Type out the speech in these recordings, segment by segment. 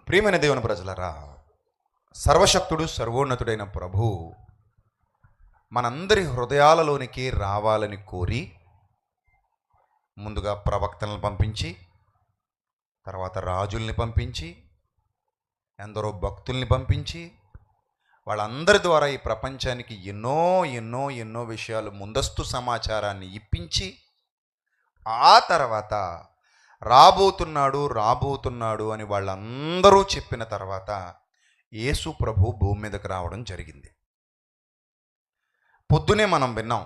ప్రియమైన దేవుని ప్రజలరా, సర్వశక్తుడు సర్వోన్నతుడైన ప్రభు మనందరి హృదయాలలోనికి రావాలని కోరి ముందుగా ప్రవక్తలను పంపించి, తర్వాత రాజుల్ని పంపించి, ఎందరో భక్తుల్ని పంపించి, వాళ్ళందరి ద్వారా ఈ ప్రపంచానికి ఎన్నో విషయాలు ముందస్తు సమాచారాన్ని ఇప్పించి, ఆ తర్వాత రాబోతున్నాడు అని వాళ్ళందరూ చెప్పిన తర్వాత యేసు ప్రభు భూమి మీదకి రావడం జరిగింది. పొద్దునే మనం విన్నాం,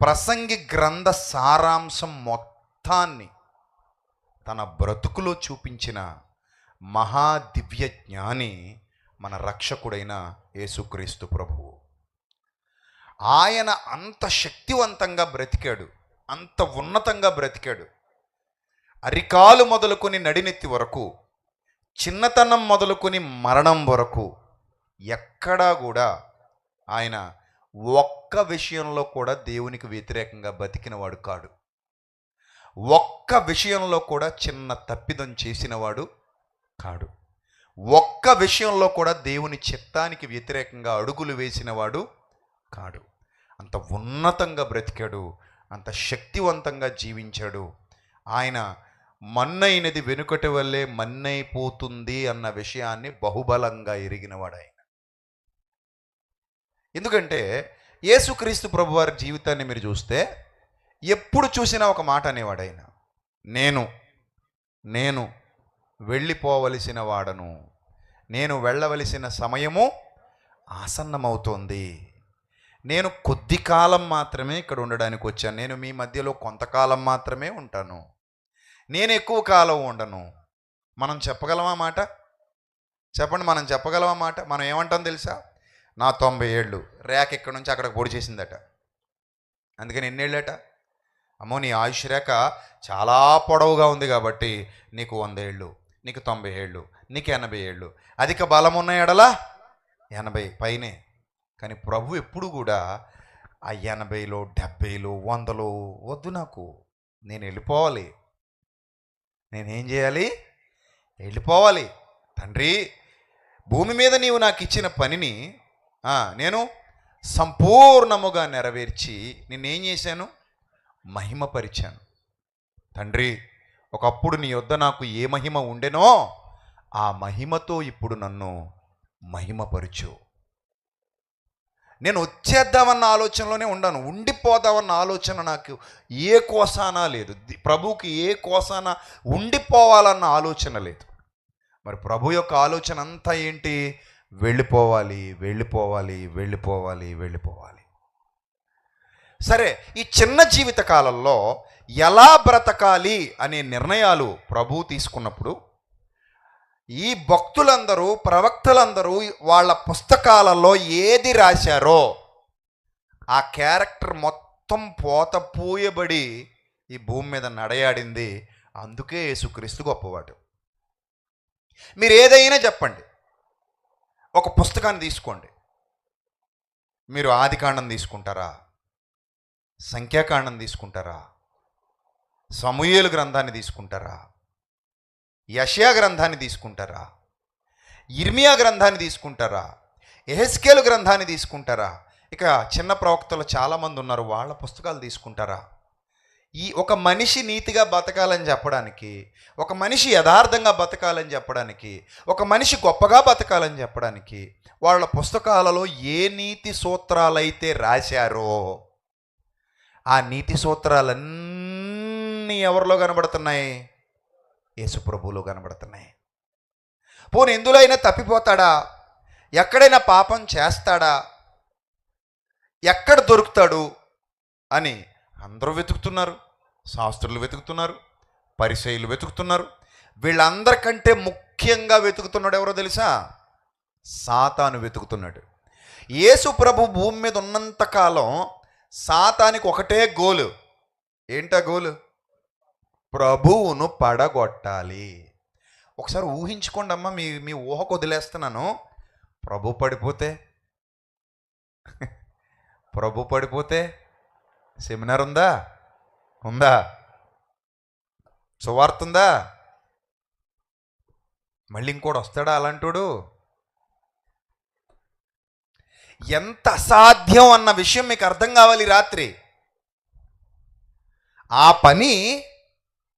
ప్రసంగి గ్రంథ సారాంశం మొత్తాన్ని తన బ్రతుకులో చూపించిన మహాదివ్య జ్ఞాని మన రక్షకుడైన యేసుక్రీస్తు ప్రభువు. ఆయన అంత శక్తివంతంగా బ్రతికాడు, అంత ఉన్నతంగా బ్రతికాడు. అరికాలు మొదలుకొని నడినెత్తి వరకు, చిన్నతనం మొదలుకొని మరణం వరకు ఎక్కడా కూడా ఆయన ఒక్క విషయంలో కూడా దేవునికి వ్యతిరేకంగా బతికినవాడు కాడు. ఒక్క విషయంలో కూడా చిన్న తప్పిదం చేసినవాడు కాడు. ఒక్క విషయంలో కూడా దేవుని చిత్తానికి వ్యతిరేకంగా అడుగులు వేసినవాడు కాడు. అంత ఉన్నతంగా బ్రతికాడు, అంత శక్తివంతంగా జీవించాడు. ఆయన మన్నైనది వెనుకటి వల్లే మన్నైపోతుంది అన్న విషయాన్ని బహుబలంగా ఎరిగినవాడు ఆయన. ఎందుకంటే యేసుక్రీస్తు ప్రభువారి జీవితాన్ని మీరు చూస్తే ఎప్పుడు చూసినా ఒక మాట అనేవాడు ఆయన, నేను వెళ్ళిపోవలసిన వాడను, నేను వెళ్ళవలసిన సమయము ఆసన్నమవుతోంది, నేను కొద్ది కాలం మాత్రమే ఇక్కడ ఉండడానికి వచ్చాను, నేను మీ మధ్యలో కొంతకాలం మాత్రమే ఉంటాను, నేను ఎక్కువ కాలం ఉండను. మనం చెప్పగలమా మాట? చెప్పండి, మనం చెప్పగలమా మాట? మనం ఏమంటాం తెలుసా? నా 90 ఏళ్ళు, రేఖ ఇక్కడ నుంచి అక్కడికి పొడి చేసిందట. అందుకని ఎన్నేళ్ళట? అమ్మో, నీ ఆయుష్ రేఖ చాలా పొడవుగా ఉంది కాబట్టి నీకు 100 ఏళ్ళు, నీకు 90 ఏళ్ళు, నీకు 80 ఏళ్ళు, అధిక బలం ఉన్న ఎడలా 80 పైనే. కానీ ప్రభు ఎప్పుడు కూడా ఆ 80లో 70లో 100లో వద్దు, నాకు నేను వెళ్ళిపోవాలి. నేనేం చేయాలి? వెళ్ళిపోవాలి. తండ్రి, భూమి మీద నీవు నాకు ఇచ్చిన పనిని నేను సంపూర్ణముగా నెరవేర్చి నిన్నేం చేశాను? మహిమపరిచాను. తండ్రి, ఒకప్పుడు నీ యొద్ద నాకు ఏ మహిమ ఉండెనో ఆ మహిమతో ఇప్పుడు నన్ను మహిమపరచు. నేను వచ్చేద్దామన్న ఆలోచనలోనే ఉన్నాను, ఉండిపోదామన్న ఆలోచన నాకు ఏ కోసానా లేదు. ప్రభువుకి ఏ కోసానా ఉండిపోవాలన్న ఆలోచన లేదు. మరి ప్రభు యొక్క ఆలోచన అంతా ఏంటి? వెళ్ళిపోవాలి. సరే, ఈ చిన్న జీవిత కాలంలో ఎలా బ్రతకాలి అనే నిర్ణయాలు ప్రభువు తీసుకున్నప్పుడు ఈ భక్తులందరూ, ప్రవక్తలందరూ వాళ్ళ పుస్తకాలలో ఏది రాశారో ఆ క్యారెక్టర్ మొత్తం పోయబడి ఈ భూమి మీద నడయాడింది. అందుకే యేసుక్రీస్తు గొప్పవాడు. మీరు ఏదైనా చెప్పండి, ఒక పుస్తకాన్ని తీసుకోండి, మీరు ఆదికాండం తీసుకుంటారా, సంఖ్యాకాండం తీసుకుంటారా, సమూయేలు గ్రంథాన్ని తీసుకుంటారా, యెషయా గ్రంథాన్ని తీసుకుంటారా, ఇర్మియా గ్రంథాన్ని తీసుకుంటారా, యెహెజ్కేలు గ్రంథాన్ని తీసుకుంటారా, ఇక చిన్న ప్రవక్తలు చాలామంది ఉన్నారు, వాళ్ళ పుస్తకాలు తీసుకుంటారా? ఈ ఒక మనిషి నీతిగా బతకాలని చెప్పడానికి, ఒక మనిషి యథార్థంగా బతకాలని చెప్పడానికి, ఒక మనిషి గొప్పగా బతకాలని చెప్పడానికి వాళ్ళ పుస్తకాలలో ఏ నీతి సూత్రాలైతే రాశారో ఆ నీతి సూత్రాలన్నీ ఎవరిలో కనబడుతున్నాయి? యేసు ప్రభువులో కనబడుతున్నాయి. పోనీ ఎందులో అయినా తప్పిపోతాడా? ఎక్కడైనా పాపం చేస్తాడా? ఎక్కడ దొరుకుతాడు అని అందరూ వెతుకుతున్నారు. శాస్త్రులు వెతుకుతున్నారు, పరిసయ్యులు వెతుకుతున్నారు. వీళ్ళందరికంటే ముఖ్యంగా వెతుకుతున్నాడు ఎవరో తెలుసా? సాతాను వెతుకుతున్నాడు. యేసు ప్రభు భూమి మీద ఉన్నంతకాలం సాతానికి ఒకటే గోలు. ఏంటా గోలు? ప్రభువును పడగొట్టాలి. ఒకసారి ఊహించుకోండి అమ్మా, మీ ఊహకు వదిలేస్తున్నాను. ప్రభు పడిపోతే సెమినార్ ఉందా? సువార్త ఉందా? మళ్ళీ ఇంకోటి వస్తాడా అలాంటోడు? ఎంత అసాధ్యం అన్న విషయం మీకు అర్థం కావాలి. రాత్రి ఆ పని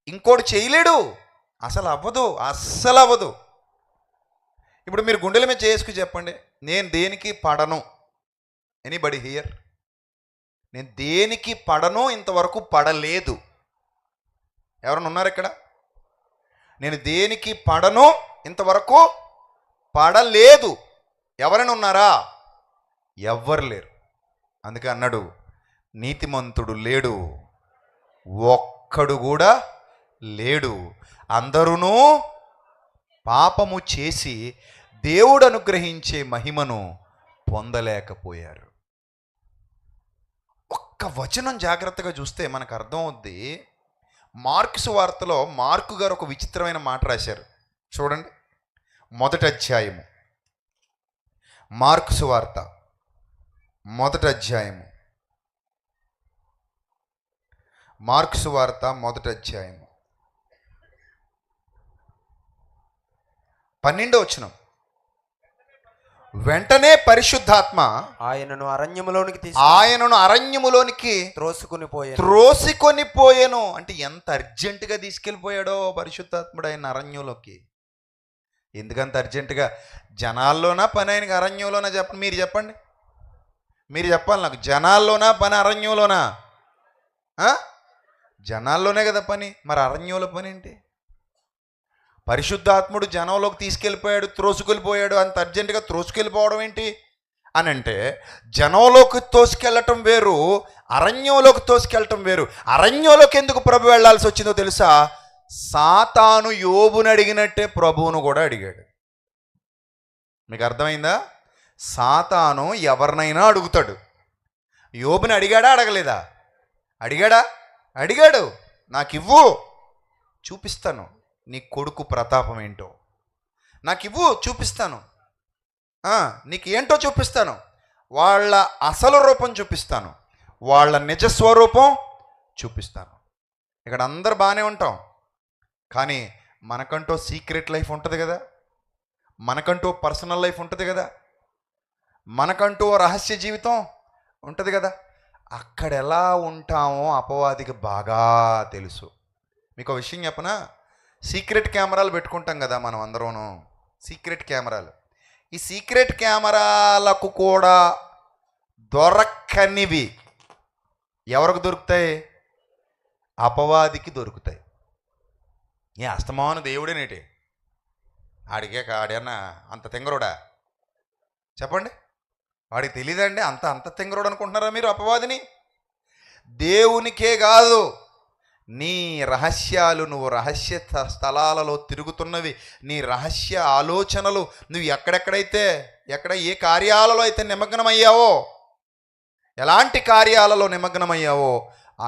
ఇంకోటి చేయలేడు, అసలు అవ్వదు, అస్సలు అవ్వదు. ఇప్పుడు మీరు గుండెల మీద చేసుకు చెప్పండి, నేను దేనికి పడను. Anybody here? నేను దేనికి పడను, ఇంతవరకు పడలేదు. ఎవరైనా ఉన్నారు ఇక్కడ? నేను దేనికి పడను, ఇంతవరకు పడలేదు. ఎవరైనా ఉన్నారా? ఎవ్వరు లేరు. అందుకే అన్నాడు, నీతిమంతుడు లేడు, ఒక్కడు కూడా లేడు. అందరూ పాపము చేసి దేవుడు అనుగ్రహించే మహిమను పొందలేకపోయారు. ఒక్క వచనం జాగ్రత్తగా చూస్తే మనకు అర్థం అవుద్ది. మార్కు సువార్తలో మార్కు గారు ఒక విచిత్రమైన మాట రాశారు. చూడండి, మొదటి అధ్యాయము, మార్కు సువార్త మొదటి అధ్యాయము, మార్కు సువార్త మొదటి అధ్యాయము 12వ వచనం. వెంటనే పరిశుద్ధాత్మ ఆయనను అరణ్యములోనికి త్రోసికొని పోయెను. అంటే ఎంత అర్జెంటుగా తీసుకెళ్ళిపోయాడో పరిశుద్ధాత్ముడు ఆయన అరణ్యంలోకి. ఎందుకంత అర్జెంటుగా? జనాల్లోనా పని ఆయనకి అరణ్యంలోనా? చెప్పండి, మీరు చెప్పండి, మీరు చెప్పాలి నాకు. జనాల్లోనా పని, అరణ్యంలోనా? జనాల్లోనే కదా పని, మరి అరణ్యంలో పని ఏంటి? పరిశుద్ధాత్ముడు జనంలోకి తీసుకెళ్ళిపోయాడు, త్రోసుకెళ్ళిపోయాడు. అంత అర్జెంటుగా త్రోసుకెళ్ళిపోవడం ఏంటి అని అంటే, జనంలోకి తోసుకెళ్ళటం వేరు, అరణ్యంలోకి తోసుకెళ్ళటం వేరు. అరణ్యంలోకి ఎందుకు ప్రభు వెళ్ళాల్సి వచ్చిందో తెలుసా? సాతాను యోబుని అడిగినట్టే ప్రభువును కూడా అడిగాడు. మీకు అర్థమైందా? సాతాను ఎవరినైనా అడుగుతాడు. యోబుని అడిగాడా, అడగలేదా? అడిగాడు. నాకు ఇవ్వు, చూపిస్తాను నీ కొడుకు ప్రతాపం ఏంటో. నాకు ఇవ్వు, చూపిస్తాను. నీకు ఏంటో చూపిస్తాను. వాళ్ళ అసలు రూపం చూపిస్తాను, వాళ్ళ నిజస్వరూపం చూపిస్తాను. ఇక్కడ అందరు బాగానే ఉంటాం, కానీ మనకంటూ సీక్రెట్ లైఫ్ ఉంటుంది కదా, మనకంటూ పర్సనల్ లైఫ్ ఉంటుంది కదా, మనకంటూ రహస్య జీవితం ఉంటుంది కదా. అక్కడ ఎలా ఉంటామో అపవాదికి బాగా తెలుసు. మీకు విషయం చెప్పనా? సీక్రెట్ కెమెరాలు పెట్టుకుంటాం కదా మనం అందరూను, సీక్రెట్ కెమెరాలు. ఈ సీక్రెట్ కెమెరాలకు కూడా దొరకనివి ఎవరికి దొరుకుతాయి? అపవాదికి దొరుకుతాయి. ఏ అస్తమాను దేవుడేనేటి? ఆడేనా అంత తెంగరోడా? చెప్పండి, వాడికి తెలియదండి? అంత తెంగరోడు అనుకుంటున్నారా మీరు అపవాదిని? దేవునికే కాదు, నీ రహస్యాలు, నువ్వు రహస్య స్థలాలలో తిరుగుతున్నవి, నీ రహస్య ఆలోచనలు, నువ్వు ఏ కార్యాలలో అయితే నిమగ్నమయ్యావో, ఎలాంటి కార్యాలలో నిమగ్నమయ్యావో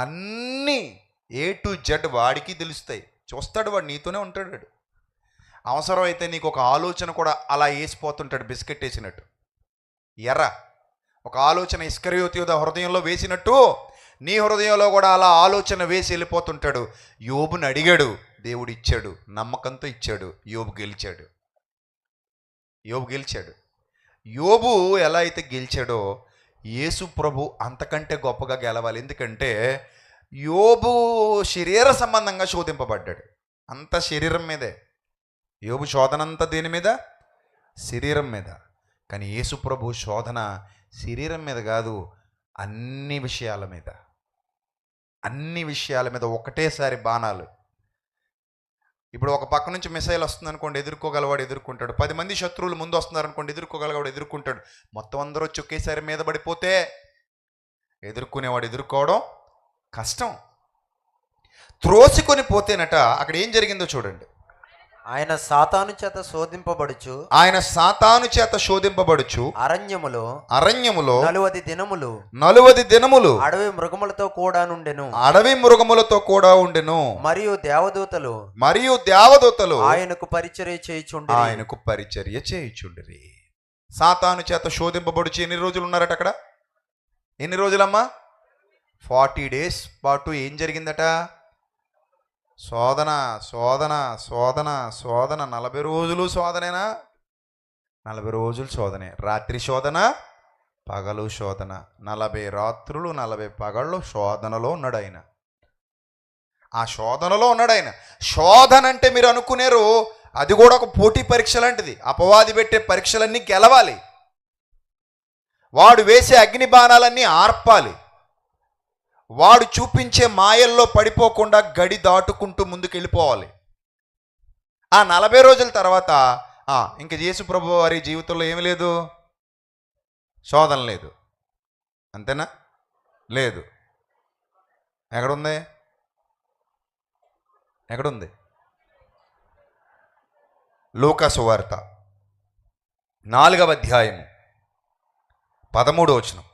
అన్నీ A to Z వాడికి తెలుస్తాయి. చూస్తాడు, వాడు నీతోనే ఉంటాడు. అవసరమైతే నీకు ఒక ఆలోచన కూడా అలా వేసిపోతుంటాడు, బిస్కెట్ వేసినట్టు. ఒక ఆలోచన ఇస్కరియోతు హృదయంలో వేసినట్టు నీ హృదయంలో కూడా అలా ఆలోచన వేసి వెళ్ళిపోతుంటాడు. యోబుని అడిగాడు, దేవుడు ఇచ్చాడు, నమ్మకంతో ఇచ్చాడు. యోబు గెలిచాడు. యోబు ఎలా అయితే గెలిచాడో యేసు ప్రభు అంతకంటే గొప్పగా గెలవాలి. ఎందుకంటే యోబు శరీర సంబంధంగా శోధింపబడ్డాడు. అంత శరీరం మీదే యోబు శోధనంతా దేని మీద? శరీరం మీద. కానీ యేసు ప్రభు శోధన శరీరం మీద కాదు, అన్ని విషయాల మీద ఒకటేసారి బాణాలు. ఇప్పుడు ఒక పక్క నుంచి మిసైల్ వస్తుంది అనుకోండి, ఎదుర్కోగలవాడు ఎదుర్కొంటాడు. 10 మంది శత్రువులు ముందు వస్తున్నారు అనుకోండి, ఎదుర్కోగలవాడు ఎదుర్కొంటాడు. మొత్తం అందరూ వచ్చి ఒకేసారి మీద పడిపోతే ఎదుర్కొనేవాడు ఎదుర్కోవడం కష్టం. త్రోసికొని పోతేనట అక్కడ ఏం జరిగిందో చూడండి. ఆయన సాతాను చేత శోధింపబడుచు అరణ్యములో 40 దినములు అడవి మృగములతో కూడా ఉండెను. మరియు దేవదూతలు ఆయనకు పరిచర్య చేయుచుండిరి. సాతాను చేత శోధింపబడుచు ఎన్ని రోజులు ఉన్నారట అక్కడ? ఎన్ని రోజులమ్మా? 40 days పాటు ఏం జరిగిందట? శోధన శోధన శోధన శోధన 40 రోజులు శోధనేనా? 40 రోజులు శోధనే. రాత్రి శోధన, పగలు శోధన. 40 రాత్రులు 40 పగళ్ళు శోధనలో ఉన్నాడు ఆయన. ఆ శోధనలో ఉన్నాడు ఆయన. శోధన అంటే మీరు అనుకునేరు అది కూడా ఒక పోటీ పరీక్ష లాంటిది. అపవాది పెట్టే పరీక్షలన్నీ గెలవాలి. వాడు వేసే అగ్ని బాణాలన్నీ ఆర్పాలి. వాడు చూపించే మాయల్లో పడిపోకుండా గడి దాటుకుంటూ ముందుకు వెళ్ళిపోవాలి. ఆ 40 రోజుల తర్వాత ఇంక యేసు ప్రభు వారి జీవితంలో ఏమి లేదు, శోధన లేదు. అంతేనా? లేదు. ఎక్కడుంది? ఎక్కడుంది? లూకా సువార్త 4వ అధ్యాయము 13వ వచనం.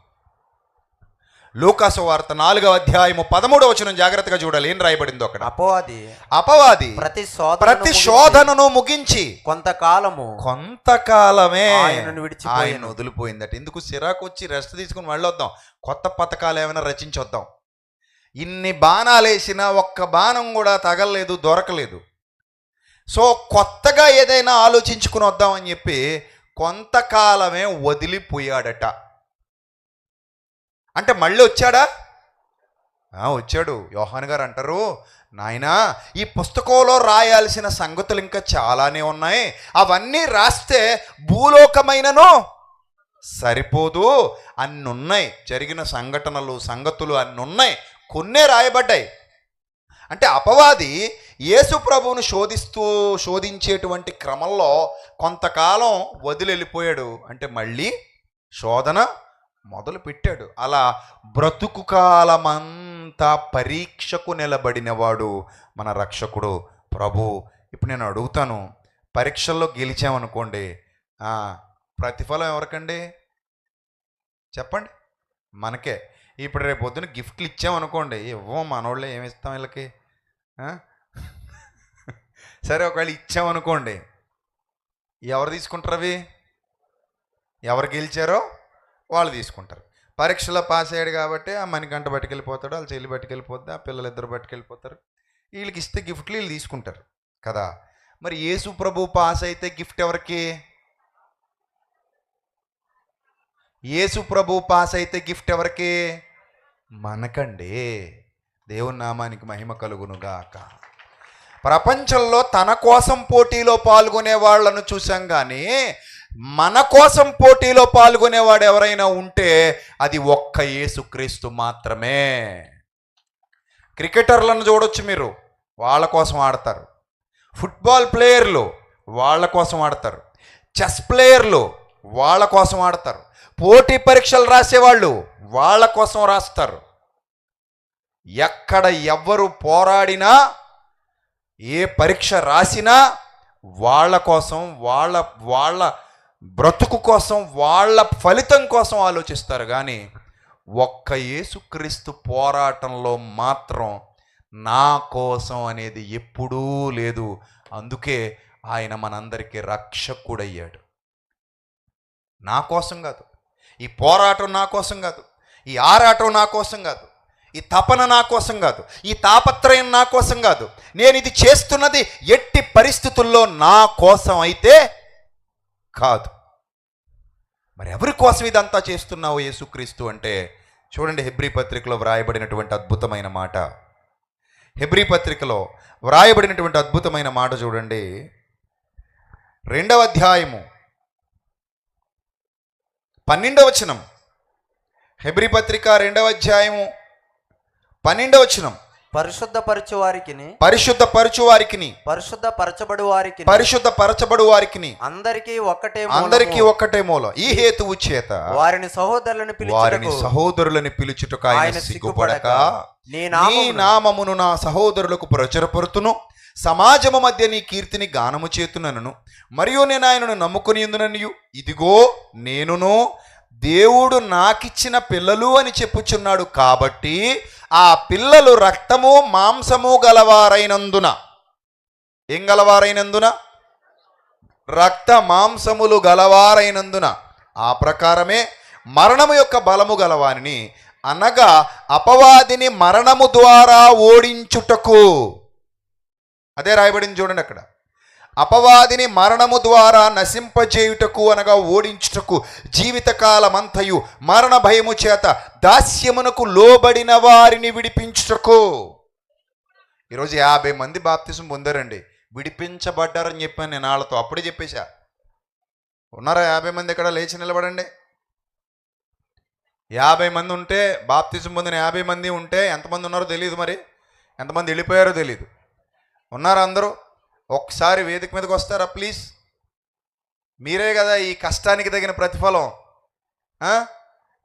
లూకా సువార్త 4వ అధ్యాయము 13వ వచనం జాగ్రత్తగా చూడాలి. ఏం రాయబడిందో అక్కడ? అపవాది ప్రతి శోధనను ముగించి కొంతకాలమే ఆయన వదిలిపోయిందట. ఎందుకు? సిరాకు వచ్చి రెస్ట్ తీసుకుని వెళ్ళొద్దాం, కొత్త పథకాలు ఏమైనా రచించొద్దాం. ఇన్ని బాణాలు వేసినా ఒక్క బాణం కూడా తగలలేదు, దొరకలేదు. సో కొత్తగా ఏదైనా ఆలోచించుకుని వద్దామని చెప్పి కొంతకాలమే వదిలిపోయాడట. అంటే మళ్ళీ వచ్చాడా? వచ్చాడు. యోహాను గారు అంటారు, నాయనా ఈ పుస్తకంలో రాయాల్సిన సంగతులు ఇంకా చాలానే ఉన్నాయి, అవన్నీ రాస్తే భూలోకమైనను సరిపోదు, అన్నున్నాయి. జరిగిన సంగతులు అన్నున్నాయి, కొన్నే రాయబడ్డాయి. అంటే అపవాది యేసు ప్రభువును శోధించేటువంటి క్రమంలో కొంతకాలం వదిలిపోయాడు. అంటే మళ్ళీ శోధన మొదలు పెట్టాడు. అలా బ్రతుకు కాలమంతా పరీక్షకు నిలబడినవాడు మన రక్షకుడు ప్రభు. ఇప్పుడు నేను అడుగుతాను, పరీక్షల్లో గెలిచామనుకోండి, ప్రతిఫలం ఎవరికండి? చెప్పండి. మనకే. ఇప్పుడు రేపు పొద్దున గిఫ్ట్లు ఇచ్చామనుకోండి, ఇవ్వం, మనోళ్ళే ఏమి ఇస్తాం వీళ్ళకి? సరే ఒకవేళ ఇచ్చామనుకోండి, ఎవరు తీసుకుంటారు? అవి ఎవరు గెలిచారో వాళ్ళు తీసుకుంటారు. పరీక్షలో పాస్ అయ్యాడు కాబట్టి ఆ మణిగంట పట్టుకెళ్ళిపోతాడు, వాళ్ళ చెల్లి పట్టుకెళ్ళిపోద్ది, ఆ పిల్లలిద్దరు పట్టుకెళ్ళిపోతారు. వీళ్ళకి ఇస్తే గిఫ్ట్లు వీళ్ళు తీసుకుంటారు కదా. మరి యేసు ప్రభు పాస్ అయితే గిఫ్ట్ ఎవరికి? యేసు ప్రభు పాస్ అయితే గిఫ్ట్ ఎవరికి? మనకండి. దేవుని నామానికి మహిమ కలుగునుగాక. ప్రపంచంలో తన కోసం పోటీలో పాల్గొనే వాళ్ళను చూసాం, కానీ మన కోసం పోటీలో పాల్గొనేవాడు ఎవరైనా ఉంటే అది ఒక్క యేసుక్రీస్తు మాత్రమే. క్రికెటర్లను చూడొచ్చు మీరు, వాళ్ళ కోసం ఆడతారు. ఫుట్బాల్ ప్లేయర్లు వాళ్ళ కోసం ఆడతారు. చెస్ ప్లేయర్లు వాళ్ళ కోసం ఆడతారు. పోటీ పరీక్షలు రాసేవాళ్ళు వాళ్ళ కోసం రాస్తారు. ఎక్కడ ఎవ్వరు పోరాడినా, ఏ పరీక్ష రాసినా వాళ్ళ కోసం, వాళ్ళ బ్రతుకు కోసం, వాళ్ళ ఫలితం కోసం ఆలోచిస్తారు. కానీ ఒక్క యేసుక్రీస్తు పోరాటంలో మాత్రం నా కోసం అనేది ఎప్పుడూ లేదు. అందుకే ఆయన మనందరికీ రక్షకుడయ్యాడు. నా కోసం కాదు, ఈ పోరాటం నా కోసం కాదు, ఈ ఆరాటం నా కోసం కాదు, ఈ తపన నా కోసం కాదు, ఈ తాపత్రయం నా కోసం కాదు. నేను ఇది చేస్తున్నది ఎట్టి పరిస్థితుల్లో నా కోసం అయితే కాదు. మరి ఎవరి కోసం ఇదంతా చేస్తున్నావు యేసుక్రీస్తు అంటే? చూడండి, హెబ్రీ పత్రికలో వ్రాయబడినటువంటి అద్భుతమైన మాట. హెబ్రీ పత్రికలో వ్రాయబడినటువంటి అద్భుతమైన మాట చూడండి. 2వ అధ్యాయము 12వ వచనం. హెబ్రీ పత్రిక 2వ అధ్యాయము 12వ వచనం. పరిశుద్ధపరచు వారికిని పరిశుద్ధపరచబడు వారికిని అందరికీ ఒక్కటే మూలం. ఈ హేతువు చేత వారిని సహోదరులని పిలుచుటకు ఆయన సిగ్గుపడక నీ నామమును నా సహోదరులకు ప్రచురపరుతును, సమాజము మధ్య నీ కీర్తిని గానము చేతునను, మరియు నేను ఆయనను నమ్ముకుని ఉందుననియు, ఇదిగో నేనును దేవుడు నాకిచ్చిన పిల్లలు అని చెప్పుచున్నాడు. కాబట్టి ఆ పిల్లలు రక్తము మాంసము గలవారైనందున, ఏం గలవారైనందున? రక్త మాంసములు గలవారైనందున ఆ ప్రకారమే మరణము యొక్క బలము గలవానిని, అనగా అపవాదిని మరణము ద్వారా ఓడించుటకు. అదే రాయబడింది చూడండి అక్కడ. అపవాదిని మరణము ద్వారా నశింపజేయుటకు అనగా ఓడించుటకు జీవితకాలమంతయు మరణ భయము చేత దాస్యమునకు లోబడిన వారిని విడిపించుటకు. ఈరోజు 50 మంది బాప్తిసం పొందారండి, విడిపించబడ్డారని చెప్పాను నేను వాళ్ళతో, అప్పుడే చెప్పేశా. ఉన్నారా 50 మంది? ఇక్కడ లేచి నిలబడండి. 50 మంది ఉంటే, బాప్తిసం పొందిన 50 మంది ఉంటే ఎంతమంది ఉన్నారో తెలియదు, మరి ఎంతమంది వెళ్ళిపోయారో తెలియదు. ఉన్నారా అందరూ? ఒక్కసారి వేదిక మీదకి వస్తారా ప్లీజ్? మీరే కదా ఈ కష్టానికి తగిన ప్రతిఫలం.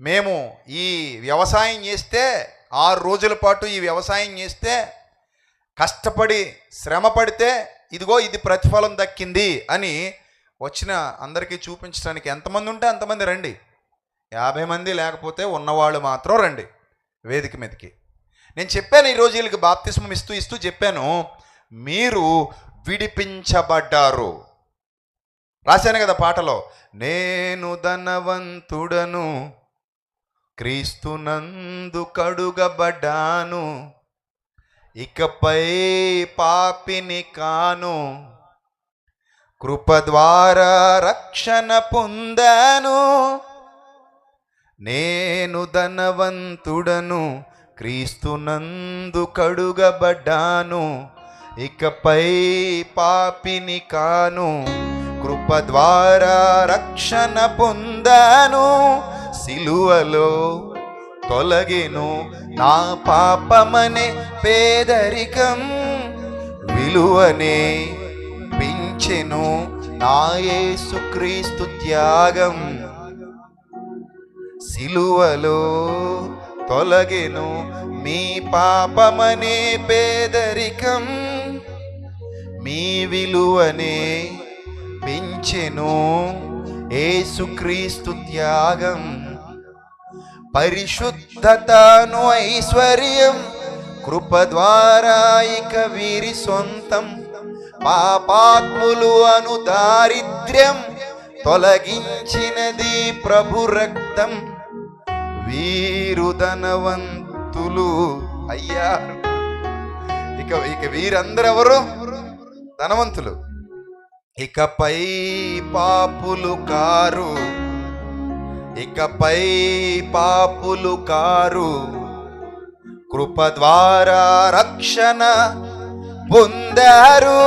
మేము ఈ వ్యవసాయం చేస్తే 6 రోజుల పాటు ఈ వ్యవసాయం చేస్తే కష్టపడి శ్రమ పడితే ఇదిగో ఇది ప్రతిఫలం దక్కింది అని వచ్చిన అందరికీ చూపించడానికి ఎంతమంది ఉంటే అంతమంది రండి. 50 మంది లేకపోతే ఉన్నవాళ్ళు మాత్రం రండి వేదిక మీదకి. నేను చెప్పాను ఈరోజు వీళ్ళకి బాప్తిస్మం ఇస్తూ చెప్పాను, మీరు విడిపించబడ్డారు. రాశాను కదా పాటలో, నేను ధనవంతుడను క్రీస్తునందు కడుగబడ్డాను, ఇకపై పాపిని కాను, కృప ద్వారా రక్షణ పొందాను. నేను ధనవంతుడను క్రీస్తునందు కడుగబడ్డాను, ఇకపై పాపిని కాను, కృప ద్వారా రక్షణ పొందాను. సిలువలో తొలగెను నా పాపమనే పేదరికం, విలువనే పెంచెను నా యేసుక్రీస్తు త్యాగం. సిలువలో తొలగెను మీ పాపమనే పేదరికం, మీ విలువనే పెంచెను యేసుక్రీస్తు త్యాగం. పరిశుద్ధతను ఐశ్వర్యం కృప ద్వారా ఇక వీరి సొంతం, పాపాత్ములు అను దారిద్ర్యం తొలగించినది ప్రభు రక్తం. వీరు ధనవంతులు అయ్యారు. ఇక వీరందరూ ఎవరు? ధనవంతులు. ఇకపై పాపులు కారు, ఇకపై పాపులు కారు, కృప ద్వారా రక్షణ పొందారు.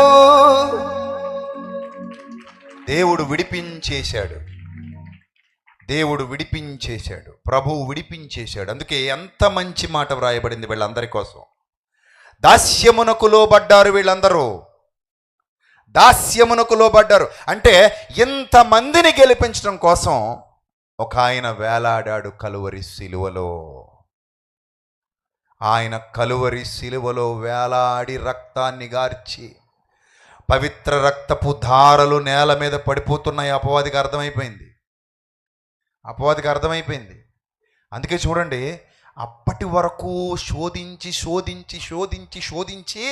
దేవుడు విడిపించేశాడు, దేవుడు విడిపించేశాడు, ప్రభువు విడిపించేశాడు. అందుకే ఎంత మంచి మాట వ్రాయబడింది వీళ్ళందరి కోసం. దాస్యమునకు లోబడ్డారు వీళ్ళందరూ, దాస్యమునకు లోబడ్డారు. అంటే ఇంతమందిని గెలిపించడం కోసం ఒక ఆయన వేలాడాడు కలువరి సిలువలో. ఆయన కలువరి సిలువలో వేలాడి రక్తాన్ని గార్చి పవిత్ర రక్తపు ధారలు నేల మీద పడిపోతున్నాయి. అపవాదికి అర్థమైపోయింది, అపవాదికి అర్థమైపోయింది. అందుకే చూడండి, అప్పటి వరకు శోధించి శోధించి శోధించి శోధించి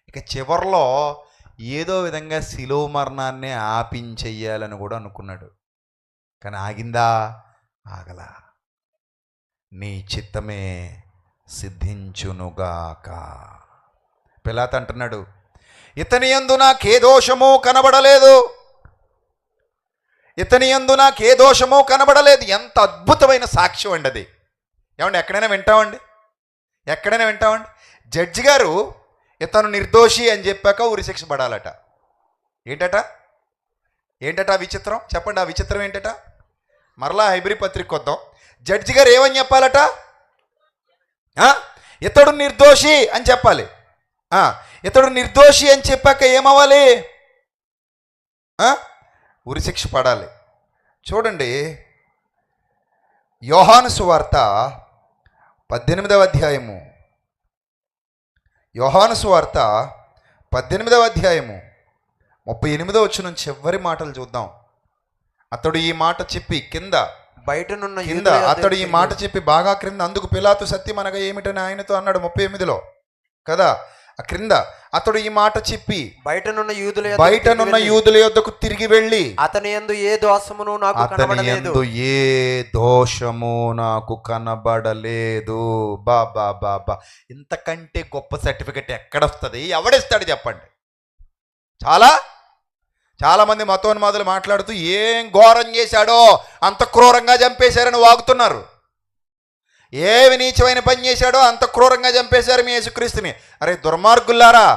ఇక చివర్లో ఏదో విధంగా శిలువ మరణాన్ని ఆపించెయ్యాలని కూడా అనుకున్నాడు. కానీ ఆగిందా? ఆగలా. నీ చిత్తమే సిద్ధించునుగాక. పిలాతు అంటున్నాడు, ఇతని యందు నాకే దోషము కనబడలేదు, ఇతని యందు నాకే దోషము కనబడలేదు. ఎంత అద్భుతమైన సాక్ష్యం అండి అది. ఏమండి, ఎక్కడైనా వింటామండి? ఎక్కడైనా వింటామండి? జడ్జి గారు ఇతను నిర్దోషి అని చెప్పాక ఉరిశిక్ష పడాలట. ఏంటట ఆ విచిత్రం? చెప్పండి, ఆ విచిత్రం ఏంటట? మరలా హైబ్రీ పత్రిక వద్దాం. జడ్జి గారు ఏమని చెప్పాలట? ఇతడు నిర్దోషి అని చెప్పాలి. ఇతడు నిర్దోషి అని చెప్పాక ఏమవ్వాలి? ఉరిశిక్ష పడాలి. చూడండి, యోహాను సువార్త 18వ అధ్యాయము, యోహాను సువార్త 18వ అధ్యాయము 38వ వచనం చివరి మాటలు చూద్దాం. అతడు ఈ మాట చెప్పి కింద అతడు ఈ మాట చెప్పి బాగా క్రింద, అందుకు పిలాతు సత్యం అనగా ఏమిటని ఆయనతో అన్నాడు 38లో కదా. ఆ క్రింద అతడు ఈ మాట చెప్పి బయటనున్న యూదుల యొద్దకు తిరిగి వెళ్ళి అతని యందు ఏ దోషమును నాకు కనబడలేదు. బా ఇంతకంటే గొప్ప సర్టిఫికెట్ ఎక్కడొస్తుంది? ఎవడిస్తాడు చెప్పండి? చాలా మంది మతోన్మాదులు మాట్లాడుతూ ఏం ఘోరం చేశాడో, అంత క్రూరంగా చంపేశారని వాగుతున్నారు. ఏమి నీచమైన పని చేశాడో అంత క్రూరంగా చంపేశారు మీ యేసుక్రీస్తుని. అరే దుర్మార్గులారా,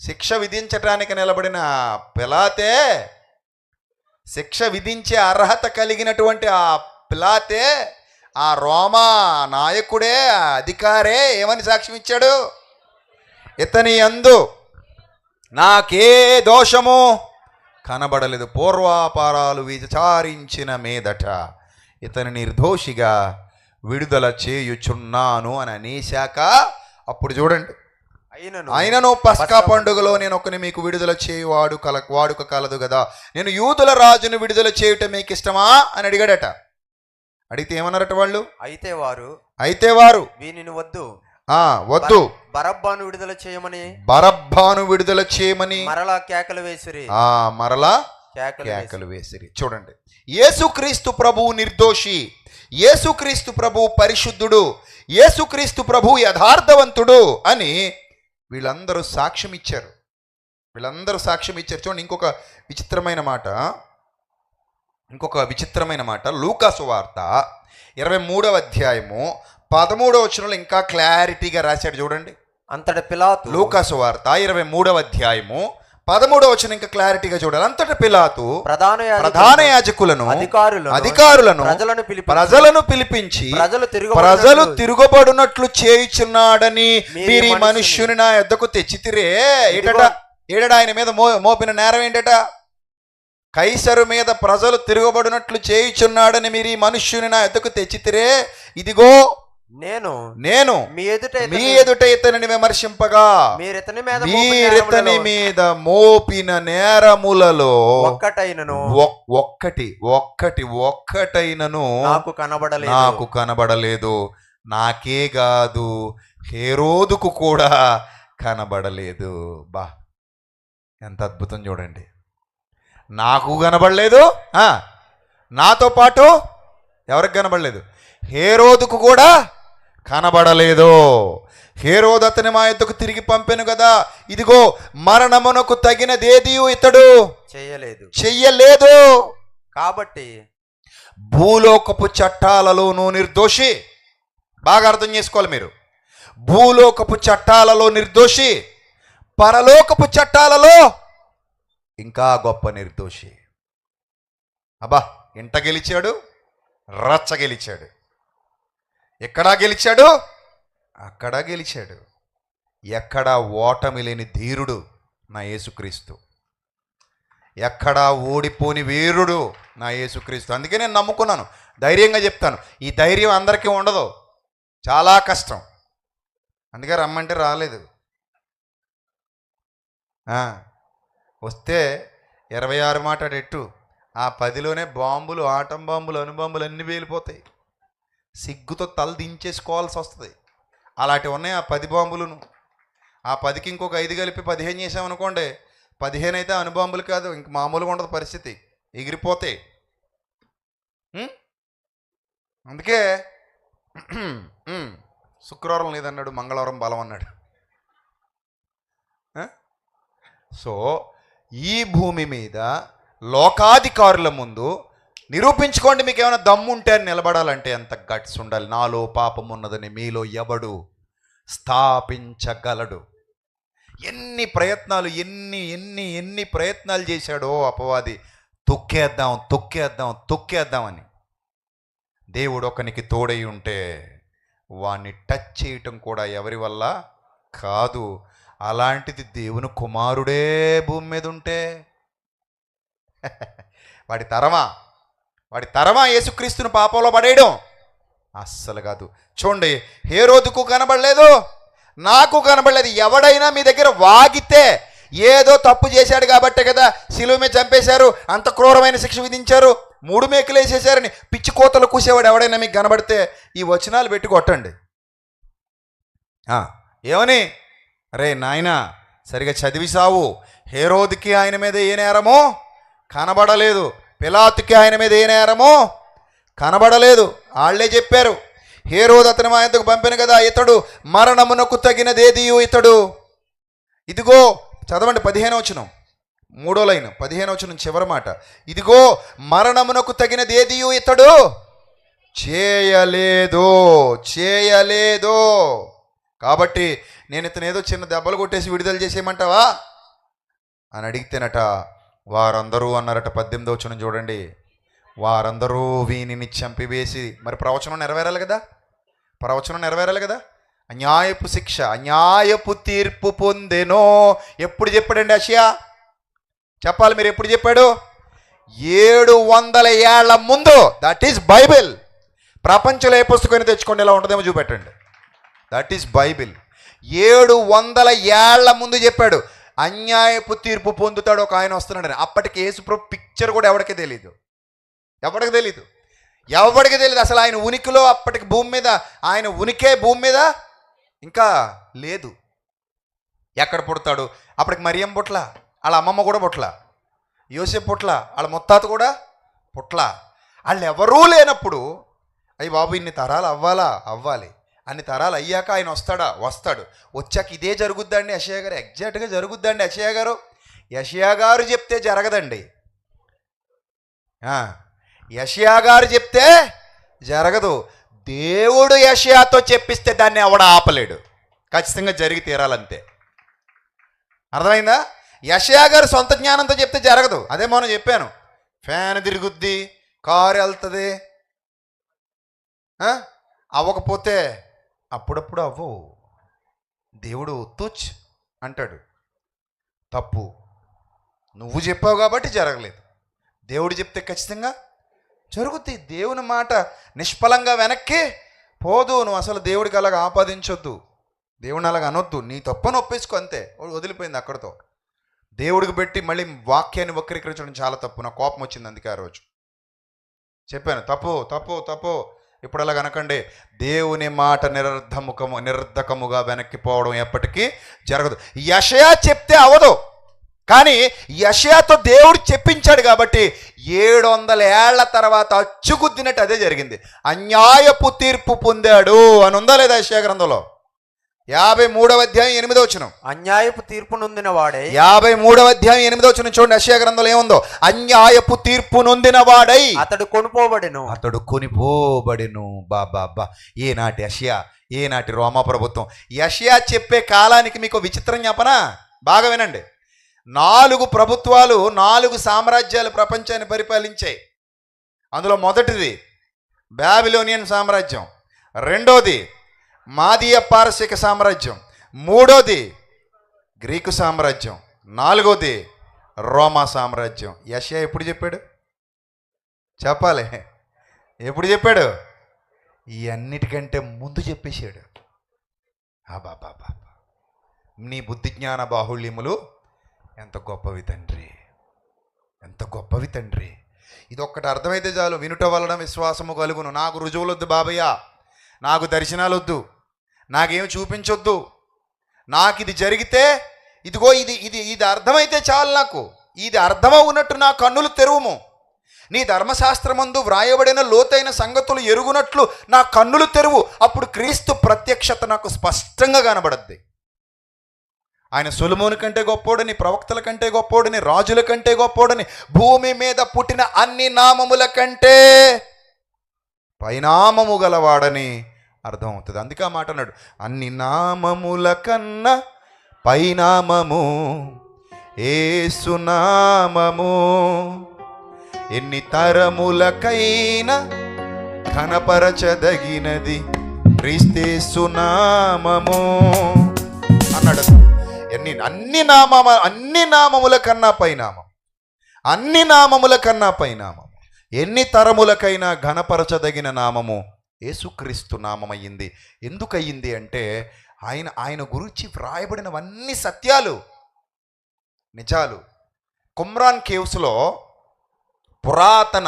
శిక్ష విధించటానికి నిలబడిన పిలాతే, శిక్ష విధించే అర్హత కలిగినటువంటి ఆ పిలాతే, ఆ రోమా నాయకుడే, ఆ అధికారే ఏమని సాక్ష్యం ఇచ్చాడు? ఇతని యందు నాకే దోషము కనబడలేదు, పూర్వాపారాలు విచారించిన మీదట ఇతని నిర్దోషిగా విడుదల చేయుచున్నాను అని అనేశాక, అప్పుడు చూడండి, అయినను పస్కా పండుగలో నేను ఒకని మీకు విడుదల చేయువాడు వాడుక కలదు కదా, నేను యూదుల రాజును విడుదల చేయుట మీకు ఇష్టమా అని అడిగాడట. అడిగితే ఏమన్నారట వాళ్ళు? అయితే వారు వీనిని వద్దు బరబ్బాను విడుదల చేయమని మరలా కేకలు వేసిరి. మరలా కేకలు వేసిరి. చూడండి, యేసుక్రీస్తు ప్రభువు నిర్దోషి, యేసుక్రీస్తు ప్రభువు పరిశుద్ధుడు, యేసుక్రీస్తు ప్రభువు యథార్థవంతుడు అని వీళ్ళందరూ సాక్ష్యం ఇచ్చారు. చూడండి, ఇంకొక విచిత్రమైన మాట లూకాసు వార్త 23వ అధ్యాయము 13వ వచనంలో ఇంకా క్లారిటీగా రాశాడు. చూడండి, అంతటి పిలాతు, లూకాసు వార్త 23వ అధ్యాయము 13వ వచనం ఇంకా క్లారిటీగా చూడాలి. అంతటి పిలాతు ప్రధాన యాజకులను అధికారులను ప్రజలను పిలిపించి ప్రజలు తిరుగుబడినట్లు చేయుచున్నాడని మీరు ఈ మనుష్యుని నా యొద్దకు తెచ్చితిరే. ఏడట ఆయన మీద మోపిన నేరం ఏంటట? కైసరు మీద ప్రజలు తిరుగుబడినట్లు చేయుచున్నాడని మీరు ఈ మనుష్యుని నా యొద్దకు తెచ్చితిరే. ఇదిగో నేను మీ ఎదుట ఇతనిని విమర్శింపగా మీరితని మీద మోపిన నేరములలో ఒక్కటైనను నాకు కనబడలేదు. నాకే కాదు, హేరోదుకు కూడా కనబడలేదు. బా, ఎంత అద్భుతం చూడండి. నాకు కనబడలేదు, నాతో పాటు ఎవరికి కనబడలేదు? హేరోదుకు కూడా కనబడలేదు. హేరోదు అతని మా యొద్దకు తిరిగి పంపెను కదా, ఇదిగో మరణమునకు తగినదేది ఇతడు చెయ్యలేదు. కాబట్టి భూలోకపు చట్టాలలోనూ నిర్దోషి. బాగా అర్థం చేసుకోవాలి మీరు. భూలోకపు చట్టాలలో నిర్దోషి, పరలోకపు చట్టాలలో ఇంకా గొప్ప నిర్దోషి. అబ్బా, ఇంట గెలిచాడు, రచ్చ గెలిచాడు. ఎక్కడా గెలిచాడు, అక్కడా గెలిచాడు. ఎక్కడా ఓటమి లేని ధీరుడు నా యేసుక్రీస్తు, ఎక్కడా ఓడిపోని వీరుడు నా యేసుక్రీస్తు. అందుకే నేను నమ్ముకున్నాను, ధైర్యంగా చెప్తాను. ఈ ధైర్యం అందరికీ ఉండదు, చాలా కష్టం. అందుకే రమ్మంటే రాలేదు. వస్తే 26 మాట్లాడేట్టు ఆ 10లోనే బాంబులు, ఆటం బాంబులు, అణుబాంబులు అన్నీ పేలిపోతాయి. సిగ్గుతో తల దించేసుకోవాల్సి వస్తుంది. అలాంటివి ఉన్నాయి ఆ 10 బాంబులను. ఆ 10కి ఇంకొక 5 కలిపి 15 చేసామనుకోండి, 15 అయితే అణుబాంబులు కాదు, ఇంక మామూలుగా ఉండదు పరిస్థితి, ఎగిరిపోతాయి. అందుకే శుక్రవారం లేదన్నాడు, మంగళవారం బలం అన్నాడు. సో ఈ భూమి మీద లోకాధికారుల ముందు నిరూపించుకోండి, మీకు ఏమైనా దమ్ము ఉంటే అని నిలబడాలంటే ఎంత గట్స్ ఉండాలి. నాలో పాపం ఉన్నదని మీలో ఎవడు స్థాపించగలడు? ఎన్ని ప్రయత్నాలు ఎన్ని ప్రయత్నాలు చేశాడో అపవాది, తొక్కేద్దామని. దేవుడు ఒకనికి తోడై ఉంటే వాణ్ణి టచ్ చేయటం కూడా ఎవరి వల్ల కాదు. అలాంటిది దేవుని కుమారుడే భూమి మీద ఉంటే వాడి తరమా యేసుక్రీస్తుని పాపంలో పడేయడం? అస్సలు కాదు. చూడండి, హేరోదుకు కనబడలేదు, నాకు కనబడలేదు. ఎవడైనా మీ దగ్గర వాగితే ఏదో తప్పు చేశాడు కాబట్టే కదా శిలువ మీద చంపేశారు, అంత క్రూరమైన శిక్ష విధించారు, 3 మేకులు వేసేశారని పిచ్చి కోతలు కూసేవాడు ఎవడైనా మీకు కనబడితే ఈ వచనాలు పెట్టి కొట్టండి. ఏమని? అరే నాయనా సరిగా చదివిసావు. హేరోదుకి ఆయన మీద ఏ నేరమో కనబడలేదు, పిలాతుకి ఆయన మీద ఏ నేరమో కనబడలేదు. వాళ్ళే చెప్పారు, హేరోదు అతని మా యొద్దకు పంపిన కదా, ఇతడు మరణమునకు తగినదేదియు ఇతడు. ఇదిగో చదవండి 15వ వచనం, 3వ లైన్ 15వ వచనం చివరి మాట. ఇదిగో మరణమునకు తగినదేదియు ఇతడు చేయలేదు. కాబట్టి నేను ఇతను ఏదో చిన్న దెబ్బలు కొట్టేసి విడుదల చేసేయమంటావా అని అడిగితేనట, వారందరూ అన్నారట. 18వ వచనం చూడండి, వారందరూ వీనిని చంపివేసి. మరి ప్రవచనం నెరవేరాలి కదా, అన్యాయపు శిక్ష, అన్యాయపు తీర్పు పొందెనో. ఎప్పుడు చెప్పాడండి యెషయా? చెప్పాలి, మీరు ఎప్పుడు చెప్పాడు? 700 ఏళ్ల ముందు. That is Bible. ప్రపంచంలో ఏ పుస్తకం తెచ్చుకోండి, ఎలా ఉంటుందేమో చూపెట్టండి. That is Bible. 700 ఏళ్ల ముందు చెప్పాడు, అన్యాయపు తీర్పు పొందుతాడు ఒక ఆయన వస్తున్నాడని. అప్పటికి యేసుప్రభు పిక్చర్ కూడా ఎవరికి తెలియదు. అసలు ఆయన ఉనికిలో అప్పటికి భూమి మీద, ఆయన ఉనికే భూమి మీద ఇంకా లేదు. ఎక్కడ పుడతాడు? అప్పటికి మరియం పుట్ల, వాళ్ళ అమ్మమ్మ కూడా పుట్ల, యోసేపు పుట్ల, వాళ్ళ ముత్తాత కూడా పుట్ల. వాళ్ళు ఎవరూ లేనప్పుడు, అయ్యి బాబు ఇన్ని తరాలు అవ్వాలి, అన్ని తరాలు అయ్యాక ఆయన వస్తాడు. వచ్చాక ఇదే జరుగుద్దండి యెషయా గారు? ఎగ్జాక్ట్గా జరుగుద్దండి యెషయా గారు చెప్తే జరగదండి. యెషయా గారు చెప్తే జరగదు. దేవుడు యెషయాతో చెప్పిస్తే దాన్ని ఎవడ ఆపలేడు. ఖచ్చితంగా జరిగి తీరాలంతే. అర్థమైందా? యెషయా గారు సొంత జ్ఞానంతో చెప్తే జరగదు. అదే మనం చెప్పాను, ఫ్యాన్ తిరుగుద్ది, కారు వెళ్తుంది, అవ్వకపోతే అప్పుడప్పుడు అవ్వవు. దేవుడు తుచ్ అంటాడు, తప్పు నువ్వు చెప్పావు కాబట్టి జరగలేదు. దేవుడు చెప్తే ఖచ్చితంగా జరుగుద్ది. దేవుని మాట నిష్ఫలంగా వెనక్కి పోదు. నువ్వు అసలు దేవుడికి అలాగ ఆపాదించొద్దు, దేవుని అలాగ అనొద్దు. నీ తప్పని ఒప్పేసుకో, అంతే, వదిలిపోయింది అక్కడితో. దేవుడికి పెట్టి మళ్ళీ వాక్యాన్ని వక్రీకరించడం చాలా తప్పు. నాకు కోపం వచ్చింది, అందుకే ఆ రోజు చెప్పాను, తప్పు. ఇప్పుడు అలాగ అనకండి. దేవుని మాట నిరర్ధకముగా వెనక్కి పోవడం ఎప్పటికీ జరగదు. యెషయా చెప్తే అవదు, కానీ యెషయాతో దేవుడు చెప్పించాడు కాబట్టి 700 ఏళ్ల తర్వాత అచ్చుగుద్దినట్టు అదే జరిగింది. అన్యాయపు తీర్పు పొందాడు అని ఉందా లేదా యెషయా గ్రంథంలో? 53వ అధ్యాయం 8వ వచనం. అన్యాయపు తీర్పు నొందిన వాడై. 53వ అధ్యాయం 8వ వచనం చూడండి. యెషయా గ్రంథంలో ఏముందో? అన్యాయపు తీర్పు నొందిన వాడై అతడు కొనిపోబడెను. బాబా, ఏనాటి యెషయా, ఏనాటి రోమా ప్రభుత్వం. యెషయా చెప్పే కాలానికి మీకు విచిత్రం చెప్పనా? బాగా వినండి. 4 ప్రభుత్వాలు, 4 సామ్రాజ్యాలు ప్రపంచాన్ని పరిపాలించాయి. అందులో మొదటిది బాబిలోనియన్ సామ్రాజ్యం, రెండోది మాదీయ పారసీక సామ్రాజ్యం, మూడోది గ్రీకు సామ్రాజ్యం, 4వది రోమా సామ్రాజ్యం. యెషయా ఎప్పుడు చెప్పాడు? చెప్పాలి, ఎప్పుడు చెప్పాడు? ఈ అన్నిటికంటే ముందు చెప్పేశాడు. బాబా, నీ బుద్ధి జ్ఞాన బాహుళ్యములు ఎంత గొప్పవి తండ్రి. ఇది ఒక్కటి అర్థమైతే చాలు. వినుట వలన విశ్వాసము కలుగును. నాకు రుజువులొద్దు బాబయ్య, నాకు దర్శనాలు వద్దు, నాకేమి చూపించొద్దు. నాకు ఇది జరిగితే, ఇదిగో ఇది అర్థమైతే చాలు. నాకు ఇది అర్థమవునట్టు నా కన్నులు తెరువుము. నీ ధర్మశాస్త్రమందు వ్రాయబడిన లోతైన సంగతులు ఎరుగునట్లు నా కన్నులు తెరువు. అప్పుడు క్రీస్తు ప్రత్యక్షత నాకు స్పష్టంగా కనబడద్ది. ఆయన సొలొమోను కంటే గొప్పోడని, ప్రవక్తల కంటే గొప్పోడని, రాజుల కంటే గొప్పోడని, భూమి మీద పుట్టిన అన్ని నామముల కంటే పైనామము గలవాడని అర్థమవుతుంది. అందుకే ఆ మాట అన్నాడు, అన్ని నామముల కన్నా పైనామము యేసునామము, ఎన్ని తరములకైనా ఘనపరచదగినది క్రీస్తేసునామము అన్నాడు. అన్ని నామముల కన్నా పైనామం, అన్ని నామముల కన్నా పైనామం, ఎన్ని తరములకైనా ఘనపరచదగిన నామము యేసుక్రీస్తు నామం అయ్యింది. ఎందుకు అయ్యింది అంటే ఆయన గురించి వ్రాయబడినవన్నీ సత్యాలు, నిజాలు. కుమ్రాన్ కేవ్స్లో పురాతన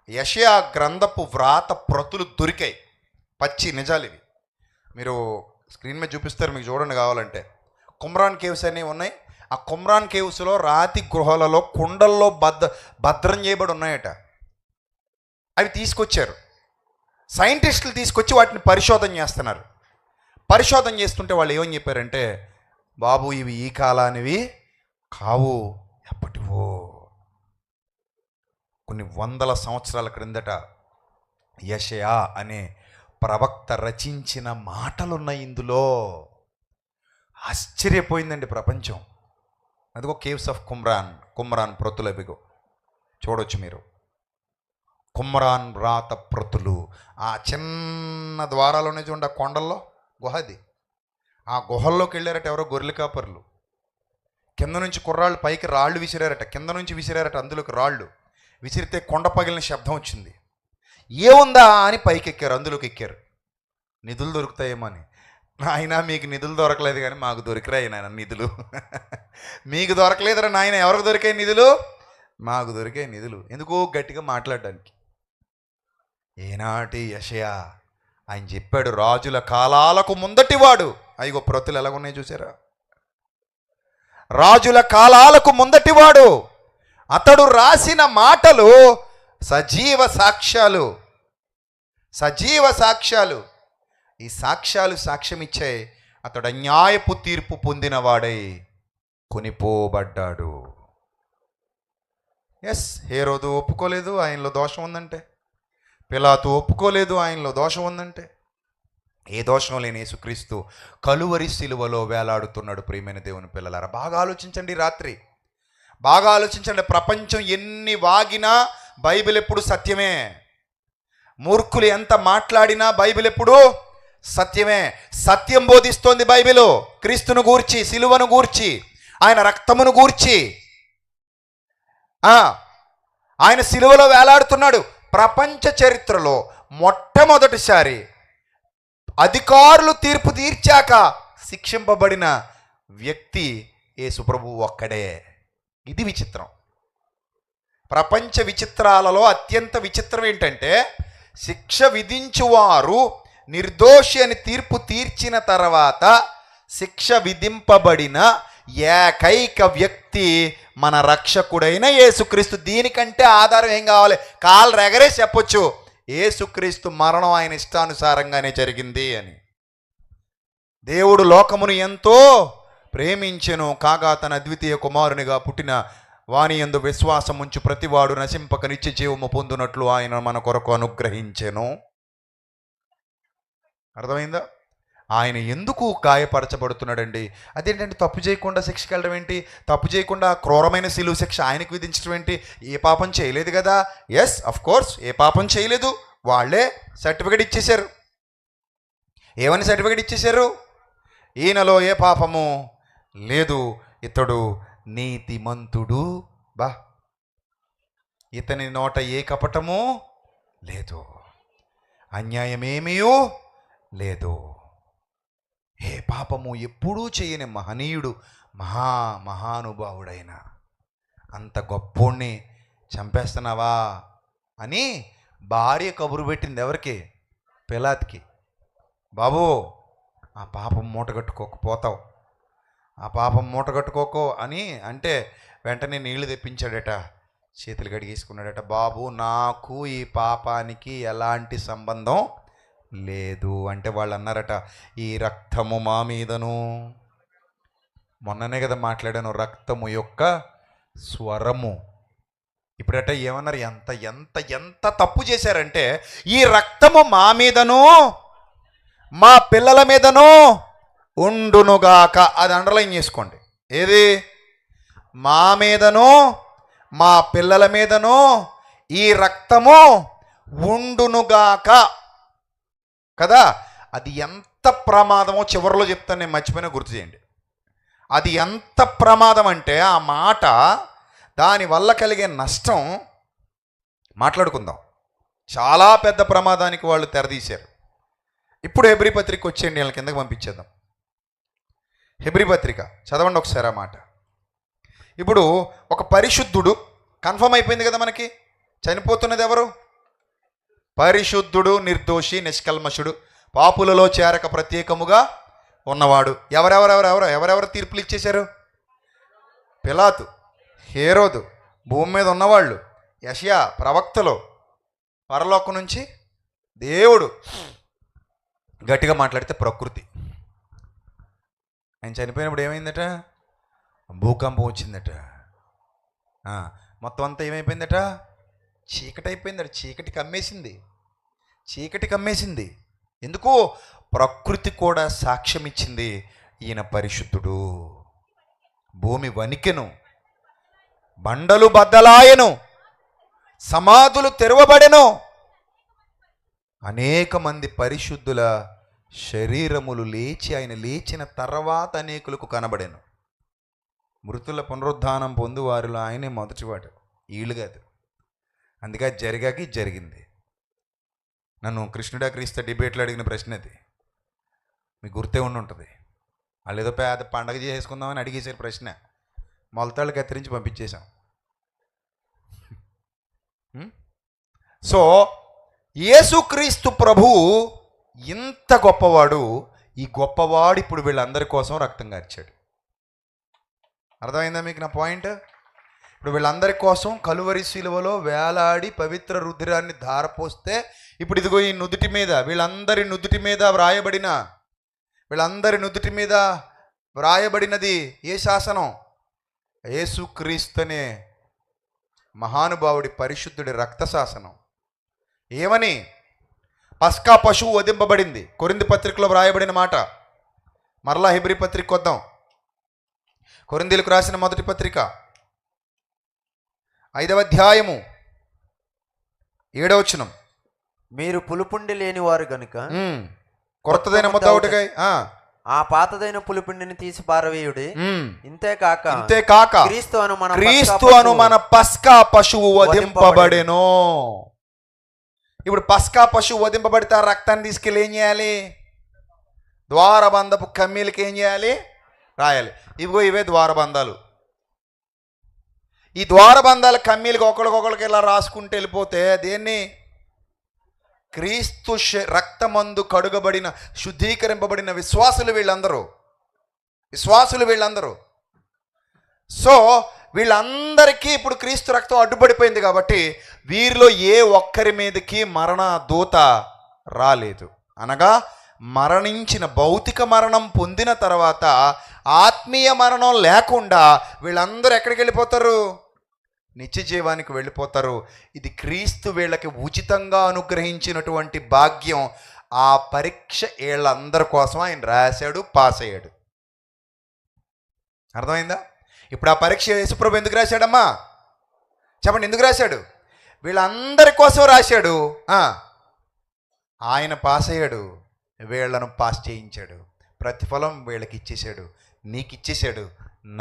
యెషయా గ్రంథపు వ్రాత ప్రతులు దొరికాయి. పచ్చి నిజాలు ఇవి. మీరు స్క్రీన్ మీద చూపిస్తారు, మీకు చూడండి కావాలంటే. కుమ్రాన్ కేవ్స్ అనేవి ఉన్నాయి. ఆ కుమ్రాన్ కేవ్స్లో రాతి గృహాలలో కుండల్లో భద్రం చేయబడి ఉన్నాయట. అవి తీసుకొచ్చారు, సైంటిస్టులు తీసుకొచ్చి వాటిని పరిశోధన చేస్తున్నారు. పరిశోధన చేస్తుంటే వాళ్ళు ఏమని చెప్పారంటే, బాబు ఇవి ఈ కాలానివి కావు, ఎప్పటివో కొన్ని వందల సంవత్సరాల క్రిందట యెషయా అనే ప్రవక్త రచించిన మాటలున్నాయి ఇందులో. ఆశ్చర్యపోయిందండి ప్రపంచం. అదిగో కేవ్స్ ఆఫ్ కుమ్రాన్ ప్రతులు అవిగో చూడొచ్చు మీరు. కుమ్రాన్ రాత ప్రతులు ఆ చిన్న ద్వారాలోనే చూడండి, ఆ కొండల్లో గుహది. ఆ గుహల్లోకి వెళ్ళారట ఎవరో గొర్రెల కాపర్లు. కింద నుంచి కుర్రాళ్ళు పైకి రాళ్ళు విసిరారట, కింద నుంచి విసిరారట అందులోకి రాళ్ళు విసిరితే కొండ పగిలిన శబ్దం వచ్చింది. ఏముందా అని పైకి ఎక్కారు, అందులోకి ఎక్కారు. నిధులు దొరుకుతాయేమో అని. నాయన మీకు నిధులు దొరకలేదు కానీ మాకు దొరికిరాయి నాయన నిధులు. మీకు దొరకలేదురా నాయన, ఎవరికి దొరికాయి నిధులు? మాకు దొరికాయి నిధులు. ఎందుకో గట్టిగా మాట్లాడడానికి. ఏనాటి యెషయా ఆయన చెప్పాడు, రాజుల కాలాలకు ముందటివాడు. అయ్యో ప్రతులు ఎలాగున్నాయి చూసారా? రాజుల కాలాలకు ముందటివాడు. అతడు రాసిన మాటలు సజీవ సాక్ష్యాలు. సజీవ సాక్ష్యాలు. ఈ సాక్ష్యాలు సాక్ష్యమిచ్చాయి. అతడు అన్యాయపు తీర్పు పొందినవాడై కొనిపోబడ్డాడు. ఎస్, హేరోదు ఒప్పుకోలేదు ఆయనలో దోషం ఉందంటే, పిలాతు ఒప్పుకోలేదు ఆయనలో దోషం ఉందంటే. ఏ దోషం లేని యేసుక్రీస్తు కలువరి సిలువలో వేలాడుతున్నాడు. ప్రియమైన దేవుని పిల్లలారా, బాగా ఆలోచించండి. రాత్రి బాగా ఆలోచించండి. ప్రపంచం ఎన్ని వాగినా బైబిల్ ఎప్పుడు సత్యమే. మూర్ఖులు ఎంత మాట్లాడినా బైబిల్ ఎప్పుడు సత్యమే. సత్యం బోధిస్తోంది బైబిలు. క్రీస్తును గూర్చి, సిలువను గూర్చి, ఆయన రక్తమును గూర్చి. ఆయన సిలువలో వేలాడుతున్నాడు. ప్రపంచ చరిత్రలో మొట్టమొదటిసారి అధికారులు తీర్పు తీర్చాక శిక్షింపబడిన వ్యక్తి యేసు ప్రభువు ఒక్కడే. ఇది విచిత్రం. ప్రపంచ విచిత్రాలలో అత్యంత విచిత్రం ఏంటంటే, శిక్ష విధించువారు నిర్దోషి అని తీర్పు తీర్చిన తర్వాత శిక్ష విధింపబడిన ఏకైక వ్యక్తి మన రక్షకుడైన యేసుక్రీస్తు. దీనికంటే ఆధారం ఏం కావాలి? కాలు రెగరే చెప్పొచ్చు, యేసుక్రీస్తు మరణం ఆయన ఇష్టానుసారంగానే జరిగింది అని. దేవుడు లోకమును ఎంతో ప్రేమించెను, కాగా తన అద్వితీయ కుమారునిగా పుట్టిన వాని యందు విశ్వాసం ఉంచు ప్రతివాడు నశింపక నిత్య జీవము పొందునట్లు ఆయన మన కొరకు అనుగ్రహించెను. అర్థమైందా? ఆయన ఎందుకు గాయపరచబడుతున్నాడండి? అదేంటంటే తప్పు చేయకుండా శిక్షకి వెళ్ళడం ఏంటి? తప్పు చేయకుండా క్రూరమైన శిలువ శిక్ష ఆయనకు విధించడం ఏంటి? ఏ పాపం చేయలేదు కదా. ఎస్, అఫ్ కోర్స్, ఏ పాపం చేయలేదు. వాళ్ళే సర్టిఫికెట్ ఇచ్చేశారు. ఏమని సర్టిఫికెట్ ఇచ్చేశారు? ఈయనలో ఏ పాపము లేదు, ఇతడు నీతిమంతుడు. ఇతని నోట ఏ కపటము లేదు, అన్యాయమేమీ లేదు, ఏ పాపము ఎప్పుడూ చేయని మహనీయుడు, మహానుభావుడైన అంత గొప్పోణ్ణి చంపేస్తున్నావా అని భార్య కబురు పెట్టింది. ఎవరికి? పిలాతుకి. బాబు, ఆ పాపం మూటగట్టుకోకపోతావు, ఆ పాపం మూటగట్టుకోకో అని అంటే వెంటనే నీళ్లు తెప్పించాడట, చేతులు కడిగేసుకున్నాడట. బాబు, నాకు ఈ పాపానికి ఎలాంటి సంబంధం లేదు అంటే వాళ్ళు అన్నారట, ఈ రక్తము మా మీదను, మొన్ననే కదా మాట్లాడాను, రక్తము యొక్క స్వరము. ఇప్పుడట ఏమన్నారు? ఎంత ఎంత ఎంత తప్పు చేశారంటే, ఈ రక్తము మా మీదను మా పిల్లల మీదను ఉండునుగాక. అది అండర్లైన్ చేసుకోండి. ఏది? మా మీదను మా పిల్లల మీదను ఈ రక్తము ఉండునుగాక కదా. అది ఎంత ప్రమాదమో చివరిలో చెప్తాను, నేను మర్చిపోయినా గుర్తు చేయండి. అది ఎంత ప్రమాదం అంటే ఆ మాట, దానివల్ల కలిగే నష్టం మాట్లాడుకుందాం. చాలా పెద్ద ప్రమాదానికి వాళ్ళు తెరదీశారు. ఇప్పుడు హెబ్రీ పత్రిక వచ్చేయండి, వీళ్ళ కిందకి పంపించేద్దాం. హెబ్రీ పత్రిక చదవండి ఒకసారి ఆ మాట. ఇప్పుడు ఒక పరిశుద్ధుడు, కన్ఫర్మ్ అయిపోయింది కదా మనకి, చనిపోతున్నది ఎవరు? పరిశుద్ధుడు, నిర్దోషి, నిష్కల్మషుడు, పాపులలో చేరక ప్రత్యేకముగా ఉన్నవాడు. ఎవరెవరు తీర్పులు ఇచ్చేశారు? పిలాతు, హేరోదు, భూమి మీద ఉన్నవాళ్ళు, యెషయా, ప్రవక్తలు, పరలోకం నుంచి దేవుడు. గట్టిగా మాట్లాడితే ప్రకృతి. ఆయన చనిపోయినప్పుడు ఏమైందట? భూకంపం వచ్చిందట. మొత్తం అంతా ఏమైపోయిందట? చీకటి అయిపోయిందట. చీకటి కమ్మేసింది. ఎందుకు? ప్రకృతి కూడా సాక్ష్యం ఇచ్చింది, ఈయన పరిశుద్ధుడు. భూమి వణికెను, బండలు బద్దలాయెను, సమాధులు తెరవబడెను. అనేక మంది పరిశుద్ధుల శరీరములు లేచి, ఆయన లేచిన తర్వాత అనేకులకు కనబడెను. మృతుల పునరుద్ధానం పొందు వారిలో ఆయనే మొదటివాడు, వీళ్ళు కాదు. అందుకే జరిగింది. నన్ను కృష్ణుడా క్రీస్తు డిబేట్లో అడిగిన ప్రశ్న అది, మీకు గుర్తే ఉంటుంది. వాళ్ళు ఏదో పేద పండగ చేసుకుందామని అడిగేసారు ప్రశ్న. మొలతాళ్ళు కత్తిరించి పంపించేశాం. సో యేసుక్రీస్తు ప్రభువు ఇంత గొప్పవాడు. ఈ గొప్పవాడు ఇప్పుడు వీళ్ళందరి కోసం రక్తం కార్చాడు. అర్థమైందా మీకు నా పాయింట్? ఇప్పుడు వీళ్ళందరి కోసం కలువరి శిలువలో వేలాడి పవిత్ర రుధిరాన్ని ధారపోస్తే, ఇప్పుడు ఇదిగో ఈ నుదుటి మీద, వీళ్ళందరి నుదుటి మీద వ్రాయబడినది ఏ శాసనం? యేసుక్రీస్తునే మహానుభావుడి పరిశుద్ధుడి రక్త శాసనం. ఏమని? పస్కా పశువు వధింపబడింది. కొరింథీ పత్రికలో వ్రాయబడిన మాట. మరలా హెబ్రీ పత్రిక వద్దాం. కొరింథీలకు రాసిన మొదటి పత్రిక 5వ అధ్యాయము 7వ వచనం. మీరు పులుపుండి లేని వారు గనుక కొత్తదైన ముద్ద ఒకటికై ఆ పాతదైన పులుపుండిని తీసి పారవేయుడి. ఇంతేకాక క్రీస్తు అను మన పస్కా పశువు వధింపబడెను. ఇప్పుడు పస్కా పశువు వధింపబడితే ఆ రక్తాన్ని తీసుకెళ్ళి ఏం చేయాలి? ద్వారబంధపు కమ్మీలకి ఏం చేయాలి? రాయాలి. ఇవే ద్వారబంధాలు. ఈ ద్వారబంధాల కమ్మీలకి ఒకరికొకరికి ఇలా రాసుకుంటూ వెళ్ళిపోతే దేన్ని? క్రీస్తు రక్తమందు కడుగబడిన శుద్ధీకరింపబడిన విశ్వాసులు వీళ్ళందరూ. సో వీళ్ళందరికీ ఇప్పుడు క్రీస్తు రక్తం అడ్డుపడిపోయింది కాబట్టి వీరిలో ఏ ఒక్కరి మీదకి మరణ దూత రాలేదు. అనగా మరణించిన భౌతిక మరణం పొందిన తర్వాత ఆత్మీయ మరణం లేకుండా వీళ్ళందరూ ఎక్కడికి వెళ్ళిపోతారు? నిత్య జీవానికి వెళ్ళిపోతారు. ఇది క్రీస్తు వీళ్ళకి ఉచితంగా అనుగ్రహించినటువంటి భాగ్యం. ఆ పరీక్ష వీళ్ళందరి కోసం ఆయన రాశాడు, పాస్ అయ్యాడు. అర్థమైందా? ఇప్పుడు ఆ పరీక్ష యేసుప్రభు ఎందుకు రాశాడమ్మా? చెప్పండి, ఎందుకు రాశాడు? వీళ్ళందరి కోసం రాశాడు. ఆయన పాస్ అయ్యాడు, వీళ్ళను పాస్ చేయించాడు. ప్రతిఫలం వీళ్ళకి ఇచ్చేశాడు, నీకు ఇచ్చేశాడు,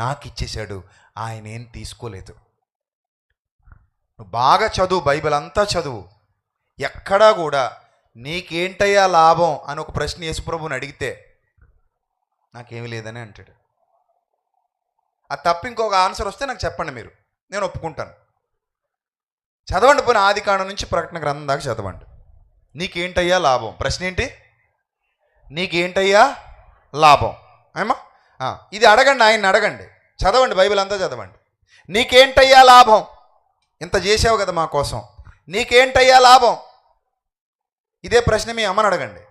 నాకు ఇచ్చేశాడు. ఆయన ఏం తీసుకోలేదు. నువ్వు బాగా చదువు, బైబిల్ అంతా చదువు. ఎక్కడా కూడా నీకేంటయ్యా లాభం అని ఒక ప్రశ్న యేసుప్రభుని అడిగితే నాకేమీ లేదని అంటాడు. అది తప్ప ఇంకొక ఆన్సర్ వస్తే నాకు చెప్పండి, మీరు, నేను ఒప్పుకుంటాను. చదవండి, పోనీ ఆదికాండం నుంచి ప్రకటన గ్రంథం దాకా చదవండి. నీకేంటయ్యా లాభం? ప్రశ్న ఏంటి? నీకేంటయ్యా లాభం? ఏమా ఇది అడగండి, ఆయన్ని అడగండి. చదవండి, బైబిల్ అంతా చదవండి. నీకేంటయ్యా లాభం? ఇంత చేసావు కదా మా కోసం, నీకేంటయ్యా లాభం? ఇదే ప్రశ్న మీ అమ్మని అడగండి.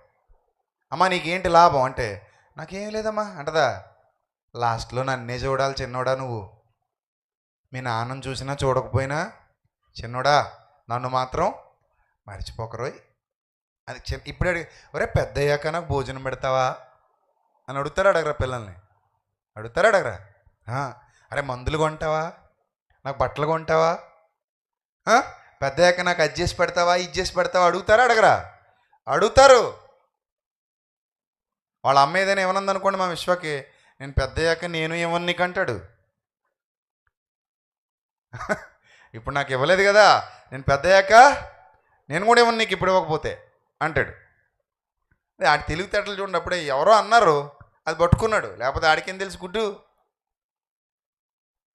అమ్మ నీకేంటి లాభం అంటే, నాకేం లేదమ్మా అంటదా. లాస్ట్లో నన్నే చూడాలి చిన్నోడా నువ్వు. మీ నాన్నను చూసినా చూడకపోయినా చిన్నోడా నన్ను మాత్రం మర్చిపోకరోయ్. అది ఇప్పుడు ఒరే పెద్ద అయ్యాక నాకు భోజనం పెడతావా అని అడగరా పిల్లల్ని? అడగరా? అరే మందులు కొంటావా, నాకు బట్టలు కొంటావా, పెద్ద అయ్యాక నాకు అది చేసి పెడతావా, ఇది చేసి పెడతావా అడగరా? అడుగుతారు. వాళ్ళ అమ్మ ఏదైనా ఏమన్నది అనుకోండి, మా విశ్వకి, నేను పెద్ద అయ్యాక నేను ఏమన్నా నీకు అంటాడు. ఇప్పుడు నాకు ఇవ్వలేదు కదా, నేను పెద్ద అయ్యాక నేను కూడా ఏమన్నా నీకు ఇప్పుడు ఇవ్వకపోతే అంటాడు. ఆడి తెలివితేటలు చూడండి. అప్పుడే ఎవరో అన్నారు, అది పట్టుకున్నాడు. లేకపోతే ఆడికేం తెలుసు గుడ్డు.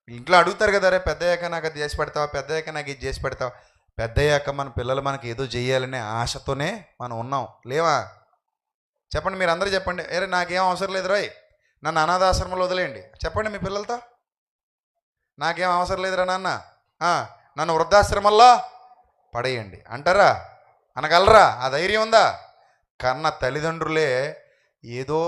ఇంట్లో అడుగుతారు కదా, రే పెద్ద అయ్యాక నాకు అది చేసి పెడతావా, పెద్ద అయ్యాక నాకు ఇది చేసి పెడతావా. పెద్ద అయ్యాక మన పిల్లలు మనకి ఏదో చేయాలనే ఆశతోనే మనం ఉన్నాం, లేవా? చెప్పండి, మీరు అందరూ చెప్పండి. ఏరే నాకేం అవసరం లేదు రోయ్, నన్ను అనాథాశ్రమంలో వదిలేయండి. చెప్పండి మీ పిల్లలతో, నాకేం అవసరం లేదురా నాన్న, నన్ను వృద్ధాశ్రమంలో పడేయండి అంటారా? అనగలరా? ఆ ధైర్యం ఉందా? కన్న తల్లిదండ్రులే ఏదో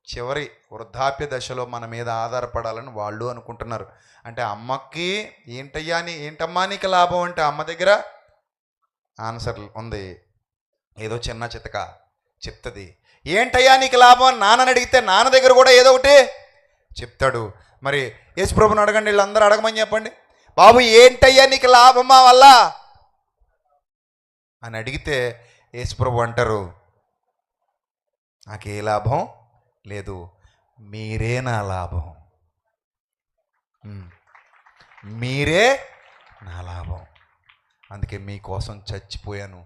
చివరి వృద్ధాప్య దశలో మన మీద ఆధారపడాలని వాళ్ళు అనుకుంటున్నారు. అంటే అమ్మకి ఏంటమ్మా నీకు లాభం అంటే అమ్మ దగ్గర ఆన్సర్ ఉంది. ఏదో చిన్న చితక చెప్తుంది. ఏంటయ్యా నీకు లాభం అని నాన్నని అడిగితే నాన్న దగ్గర కూడా ఏదో ఒకటి చెప్తాడు. మరి యేసుప్రభుని అడగండి, వీళ్ళందరూ అడగమని చెప్పండి. బాబు ఏంటయ్యా నీకు లాభమా వల్ల అని అడిగితే యేసుప్రభు అంటారు, నాకే లాభం లేదు, మీరే నా లాభం, మీరే నా లాభం. అందుకే మీకోసం చచ్చిపోయాను.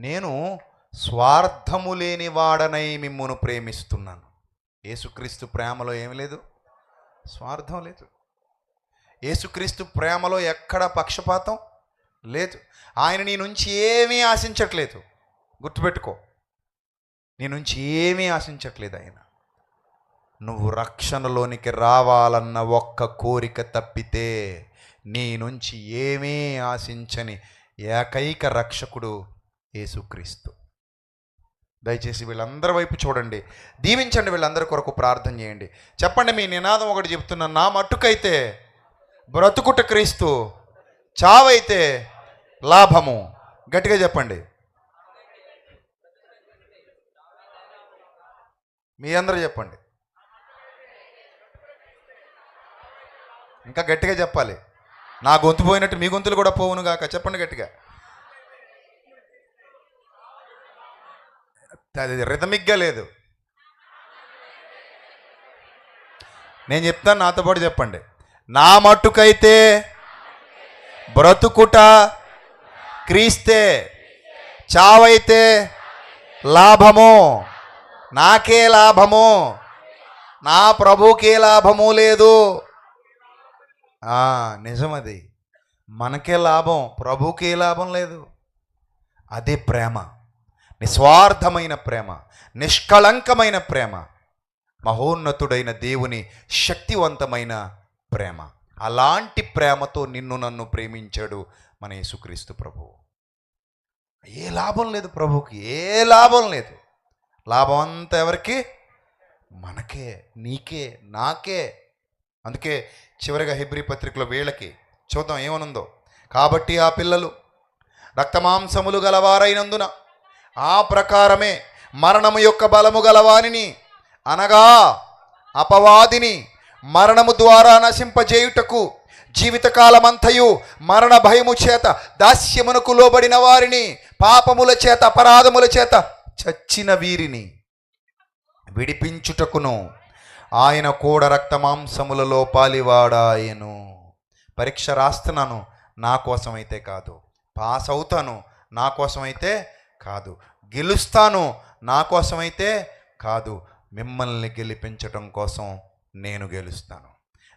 నేను స్వార్థము లేని వాడనై మిమ్మును ప్రేమిస్తున్నాను. యేసుక్రీస్తు ప్రేమలో ఏమి లేదు, స్వార్థం లేదు. యేసుక్రీస్తు ప్రేమలో ఎక్కడ పక్షపాతం లేదు. ఆయన నీ నుంచి ఏమీ ఆశించట్లేదు. గుర్తుపెట్టుకో, నీ నుంచి ఏమీ ఆశించట్లేదు ఆయన. నువ్వు రక్షణలోనికి రావాలన్న ఒక్క కోరిక తప్పితే నీ నుంచి ఏమీ ఆశించని ఏకైక రక్షకుడు యేసుక్రీస్తు. దయచేసి వీళ్ళందరి వైపు చూడండి, దీవించండి, వీళ్ళందరి కొరకు ప్రార్థన చేయండి. చెప్పండి, మీ నినాదం ఒకటి చెప్తున్నా, నా మట్టుకైతే బ్రతుకుట క్రీస్తు, చావైతే లాభము. గట్టిగా చెప్పండి, మీ అందరూ చెప్పండి, ఇంకా గట్టిగా చెప్పాలి. నా గొంతు పోయినట్టు మీ గొంతులు కూడా పోవును గాక. చెప్పండి గట్టిగా. అది రిథమిక్గా లేదు. నేను చెప్తాను, నాతో పాటు చెప్పండి. నా మట్టుకైతే బ్రతుకుట క్రీస్తే, చావైతే లాభము. నాకే లాభము, నా ప్రభుకే లాభము లేదు. నిజమది, మనకే లాభం, ప్రభుకే లాభం లేదు. అదే ప్రేమ, నిస్వార్థమైన ప్రేమ, నిష్కళంకమైన ప్రేమ, మహోన్నతుడైన దేవుని శక్తివంతమైన ప్రేమ. అలాంటి ప్రేమతో నిన్ను నన్ను ప్రేమించాడు మన యేసుక్రీస్తు ప్రభువు. ఏ లాభం లేదు ప్రభువుకి, ఏ లాభం లేదు. లాభం అంతా ఎవరికి? మనకే, నీకే, నాకే. అందుకే చివరిగా హెబ్రీ పత్రికలో వీళ్ళకి చూద్దాం ఏమనుందో. కాబట్టి ఆ పిల్లలు రక్తమాంసములు గలవారైనందున ఆ ప్రకారమే మరణము యొక్క బలము గలవానిని, అనగా అపవాదిని మరణము ద్వారా నశింపజేయుటకు జీవితకాలమంతయు మరణ భయము చేత దాస్యమునకు లోబడిన వారిని, పాపముల చేత అపరాధముల చేత చచ్చిన వీరిని విడిపించుటకును ఆయన కూడా రక్తమాంసములలో పాలివాడాయను. పరీక్ష రాస్తున్నాను, నా కోసమైతే కాదు. పాస్ అవుతాను, నా కోసమైతే కాదు. గెలుస్తాను, నా కోసమైతే కాదు. మిమ్మల్ని గెలిపించటం కోసం నేను గెలుస్తాను.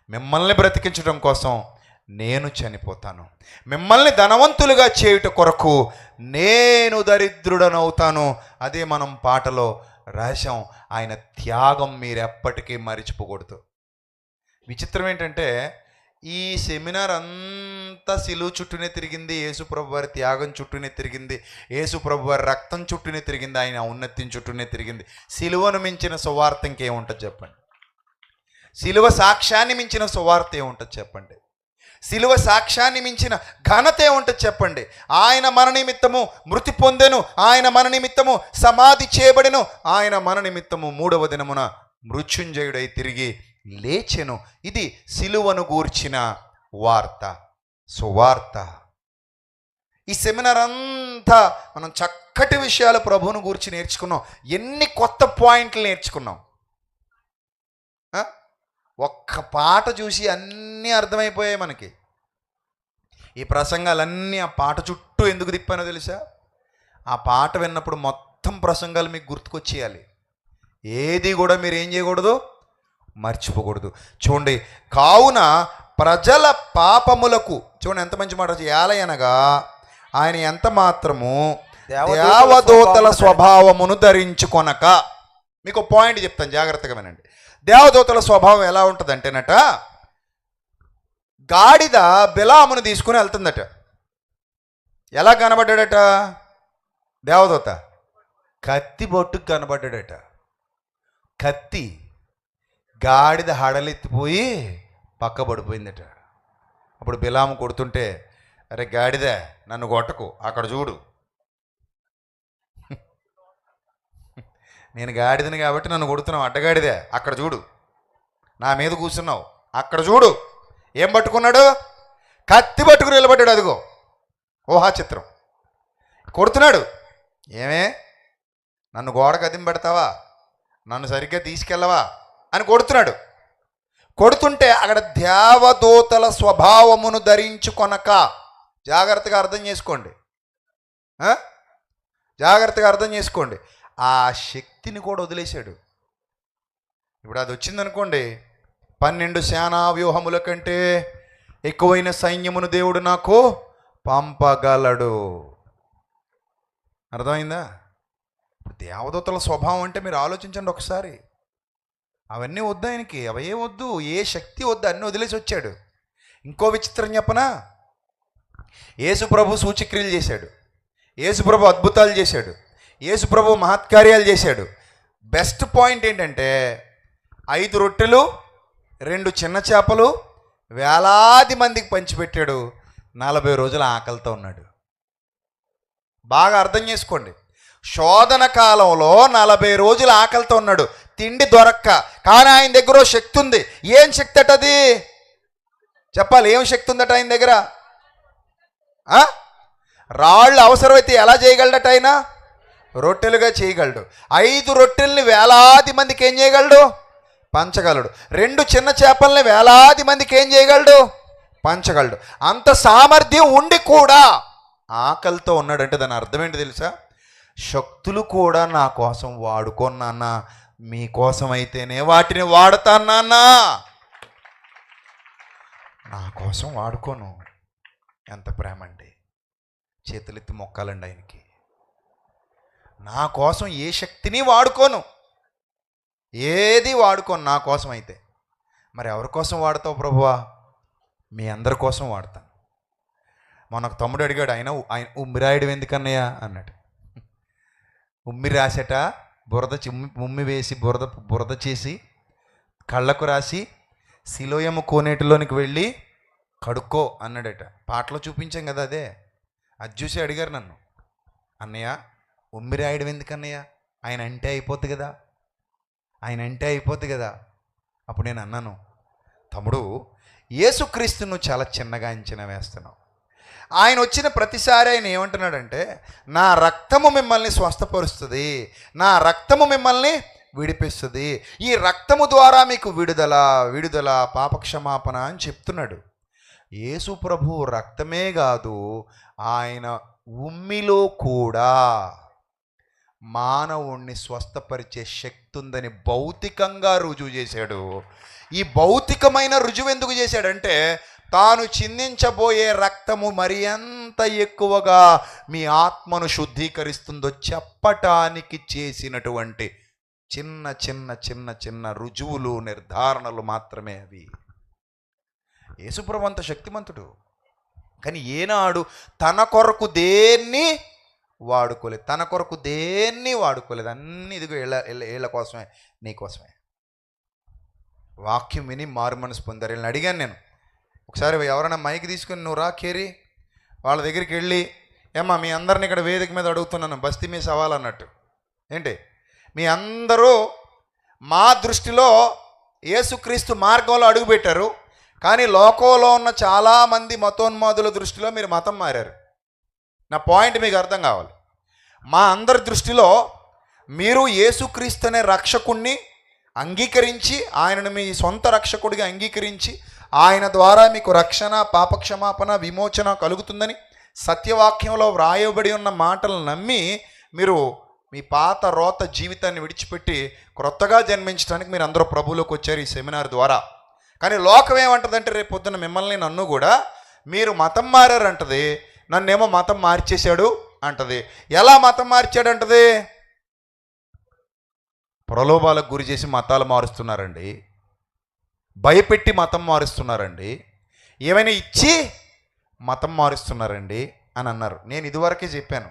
మిమ్మల్ని బ్రతికించడం కోసం నేను చనిపోతాను. మిమ్మల్ని ధనవంతులుగా చేయుట కొరకు నేను దరిద్రుడనవుతాను. అదే మనం పాటలో రాశాం. ఆయన త్యాగం మీరెప్పటికీ మరిచిపోకూడదు. విచిత్రం ఏంటంటే ఈ సెమినార్ అంతా సిలువ చుట్టూనే తిరిగింది, యేసుప్రభు వారి త్యాగం చుట్టూనే తిరిగింది, యేసుప్రభు వారి రక్తం చుట్టూనే తిరిగింది, ఆయన ఔన్నత్యం చుట్టూనే తిరిగింది. సిలువను మించిన సువార్త ఇంకేముంటుంది చెప్పండి? సిలువ సాక్ష్యాన్ని మించిన సువార్త ఏముంటుంది చెప్పండి? సిలువ సాక్ష్యాన్ని మించిన ఘనత ఏముంటుంది చెప్పండి? ఆయన మన నిమిత్తము మృతి పొందెను, ఆయన మన నిమిత్తము సమాధి చేయబడెను, ఆయన మన నిమిత్తము 3వ దినమున మృత్యుంజయుడై తిరిగి లేచెను. ఇది సిలువను గూర్చిన వార్త, సువార్త. ఈ సెమినార్ అంతా మనం చక్కటి విషయాలు ప్రభువును గూర్చి నేర్చుకున్నాం. ఎన్ని కొత్త పాయింట్లు నేర్చుకున్నాం. ఒక్క పాట చూసి అన్నీ అర్థమైపోయాయి మనకి. ఈ ప్రసంగాలన్నీ ఆ పాట చుట్టూ ఎందుకు తిప్పానో తెలుసా? ఆ పాట విన్నప్పుడు మొత్తం ప్రసంగాలు మీకు గుర్తుకొచ్చేయాలి. ఏది కూడా మీరు ఏం చేయకూడదు, మర్చిపోకూడదు. చూడండి, కావున ప్రజల పాపములకు, చూడండి ఎంత మంచి మాట, ఏలయనగా ఆయన ఎంత మాత్రము దేవదూతల స్వభావమును ధరించుకొనక. మీకు పాయింట్ చెప్తాను, జాగ్రత్తగా వినండి. దేవదూతల స్వభావం ఎలా ఉంటుందంటేనట, గాడిద బిలామును తీసుకుని వెళ్తుందట. ఎలా కనబడ్డాడట దేవదూత? కత్తి బొట్టుకు కనబడ్డాడట. కత్తి గాడిద హడలెత్తిపోయి పక్క పడిపోయిందట. అప్పుడు బిలాము కొడుతుంటే, అరే గాడిద నన్ను కొట్టకు, అక్కడ చూడు, నేను గాడిదని కాబట్టి నన్ను కొడుతున్నావు, అడ్డగాడిదే, అక్కడ చూడు, నా మీద కూర్చున్నావు, అక్కడ చూడు. ఏం పట్టుకున్నాడు? కత్తి పట్టుకుని నిలబడ్డాడు. అదిగో ఊహా చిత్రం. కొడుతున్నాడు. ఏమే నన్ను గోడ కదిం పెడతావా, నన్ను సరిగ్గా తీసుకెళ్ళవా అని కొడుతున్నాడు. కొడుతుంటే అక్కడ దేవదూతల స్వభావమును ధరించుకొనక, జాగ్రత్తగా అర్థం చేసుకోండి, జాగ్రత్తగా అర్థం చేసుకోండి, ఆ శక్తిని కూడా వదిలేశాడు. ఇప్పుడు అది వచ్చిందనుకోండి, 12 సేనా వ్యూహముల కంటే ఎక్కువైన సైన్యమును దేవుడు నాకు పంపగలడు. అర్థమైందా? దేవదూతల స్వభావం అంటే మీరు ఆలోచించండి ఒకసారి. అవన్నీ వద్దు ఆయనకి, అవే వద్దు, ఏ శక్తి వద్దు, అన్నీ వదిలేసి వచ్చాడు. ఇంకో విచిత్రం చెప్పనా? యేసుప్రభు సూచక్రియలు చేశాడు, యేసుప్రభు అద్భుతాలు చేశాడు, యేసుప్రభు మహత్కార్యాలు చేశాడు. బెస్ట్ పాయింట్ ఏంటంటే 5 రొట్టెలు 2 చిన్న చేపలు వేలాది మందికి పంచిపెట్టాడు. 40 రోజుల ఆకలితో ఉన్నాడు. బాగా అర్థం చేసుకోండి. శోధన కాలంలో 40 రోజుల ఆకలితో ఉన్నాడు, తిండి దొరక్క. కానీ ఆయన దగ్గర శక్తి ఉంది. ఏం శక్తి అట అది? చెప్పాలి, ఏం శక్తి ఉందట ఆయన దగ్గర? రాళ్ళు అవసరమైతే ఎలా చేయగలడట ఆయన? రొట్టెలుగా చేయగలడు. 5 రొట్టెల్ని వేలాది మందికి ఏం చేయగలడు? పంచగలడు. 2 చిన్న చేపల్ని వేలాది మందికి ఏం చేయగలడు? పంచగలడు. అంత సామర్థ్యం ఉండి కూడా ఆకలితో ఉన్నాడంటే దాని అర్థం ఏంటి తెలుసా? శక్తులు కూడా నా కోసం వాడుకోన్నానా, మీకోసం అయితేనే వాటిని వాడతానా, నా కోసం వాడుకోను. ఎంత ప్రేమ అండి! చేతులెత్తి మొక్కాలండి ఆయనకి. నా కోసం ఏ శక్తిని వాడుకోను, ఏది వాడుకోను నా కోసం అయితే. మరి ఎవరి కోసం వాడతావు ప్రభువా? మీ అందరి కోసం వాడతాను. మొన్న తమ్ముడు అడిగాడు, ఆయన ఉమ్మిరాయడం ఎందుకన్నయ్యా అన్నాడు. ఉమ్మి రాసేట బురద ఉమ్మి వేసి బురద చేసి కళ్ళకు రాసి సిలోయము కోనేటిలోనికి వెళ్ళి కడుక్కో అన్నాడట. పాటలో చూపించాం కదా అదే. అది చూసి అడిగారు నన్ను, అన్నయ్య ఉమ్మి రాయడం ఎందుకన్నయ్య? ఆయన అంటే అయిపోద్ది కదా, ఆయన అంటే అయిపోద్ది కదా. అప్పుడు నేను అన్నాను, తమ్ముడు యేసుక్రీస్తును చాలా చిన్నగా అంచనా వేస్తున్నావు. ఆయన వచ్చిన ప్రతిసారి ఆయన ఏమంటున్నాడంటే, నా రక్తము మిమ్మల్ని స్వస్థపరుస్తుంది, నా రక్తము మిమ్మల్ని విడిపిస్తుంది, ఈ రక్తము ద్వారా మీకు విడుదల పాపక్షమాపణ అని చెప్తున్నాడు. యేసు ప్రభు రక్తమే కాదు, ఆయన ఉమ్మిలో కూడా మానవుణ్ణి స్వస్థపరిచే శక్తి ఉందని భౌతికంగా రుజువు చేశాడు. ఈ భౌతికమైన రుజువు ఎందుకు చేశాడంటే, తాను చిందించబోయే రక్తము మరి ఎంత ఎక్కువగా మీ ఆత్మను శుద్ధీకరిస్తుందో చెప్పటానికి చేసినటువంటి చిన్న చిన్న చిన్న చిన్న రుజువులు, నిర్ధారణలు మాత్రమే అవి. యేసుప్రభు అంత శక్తిమంతుడు, కానీ ఏనాడు తన కొరకు దేన్ని వాడుకోలేదు, తన కొరకు దేన్ని వాడుకోలేదు. అన్నీ ఇదిగో ఏళ్ళ కోసమే, నీ కోసమే. వాక్యం విని మారు మనసు పొందారు. వీళ్ళని అడిగాను నేను ఒకసారి, ఎవరైనా మైక్ తీసుకుని నువ్వు రా కేరి, వాళ్ళ దగ్గరికి వెళ్ళి, ఏమ్మా మీ అందరిని ఇక్కడ వేదిక మీద అడుగుతున్నాను, బస్తీ మీ సవాల్ అన్నట్టు. ఏంటి మీ అందరూ మా దృష్టిలో యేసుక్రీస్తు మార్గంలో అడుగుపెట్టారు, కానీ లోకంలో ఉన్న చాలామంది మతోన్మాదుల దృష్టిలో మీరు మతం మారారు. నా పాయింట్ మీకు అర్థం కావాలి. మా అందరి దృష్టిలో మీరు యేసుక్రీస్తు అనే రక్షకుణ్ణి అంగీకరించి, ఆయనను మీ సొంత రక్షకుడిగా అంగీకరించి, ఆయన ద్వారా మీకు రక్షణ, పాపక్షమాపణ, విమోచన కలుగుతుందని సత్యవాక్యంలో వ్రాయబడి ఉన్న మాటలు నమ్మి మీరు మీ పాత రోత జీవితాన్ని విడిచిపెట్టి క్రొత్తగా జన్మించడానికి మీరు అందరూ ప్రభువులోకి వచ్చారు ఈ సెమినార్ ద్వారా. కానీ లోకం ఏమంటుందంటే, రేపు పొద్దున్న మిమ్మల్ని నన్ను కూడా మీరు మతం మారారంటది, నన్నేమో మతం మార్చేశాడు అంటది. ఎలా మతం మార్చాడు అంటది? ప్రలోభాలకు గురి చేసి మతాలు మారుస్తున్నారండి, భయపెట్టి మతం మారుస్తున్నారండి, ఏమైనా ఇచ్చి మతం మారుస్తున్నారండి అని అన్నారు. నేను ఇదివరకే చెప్పాను.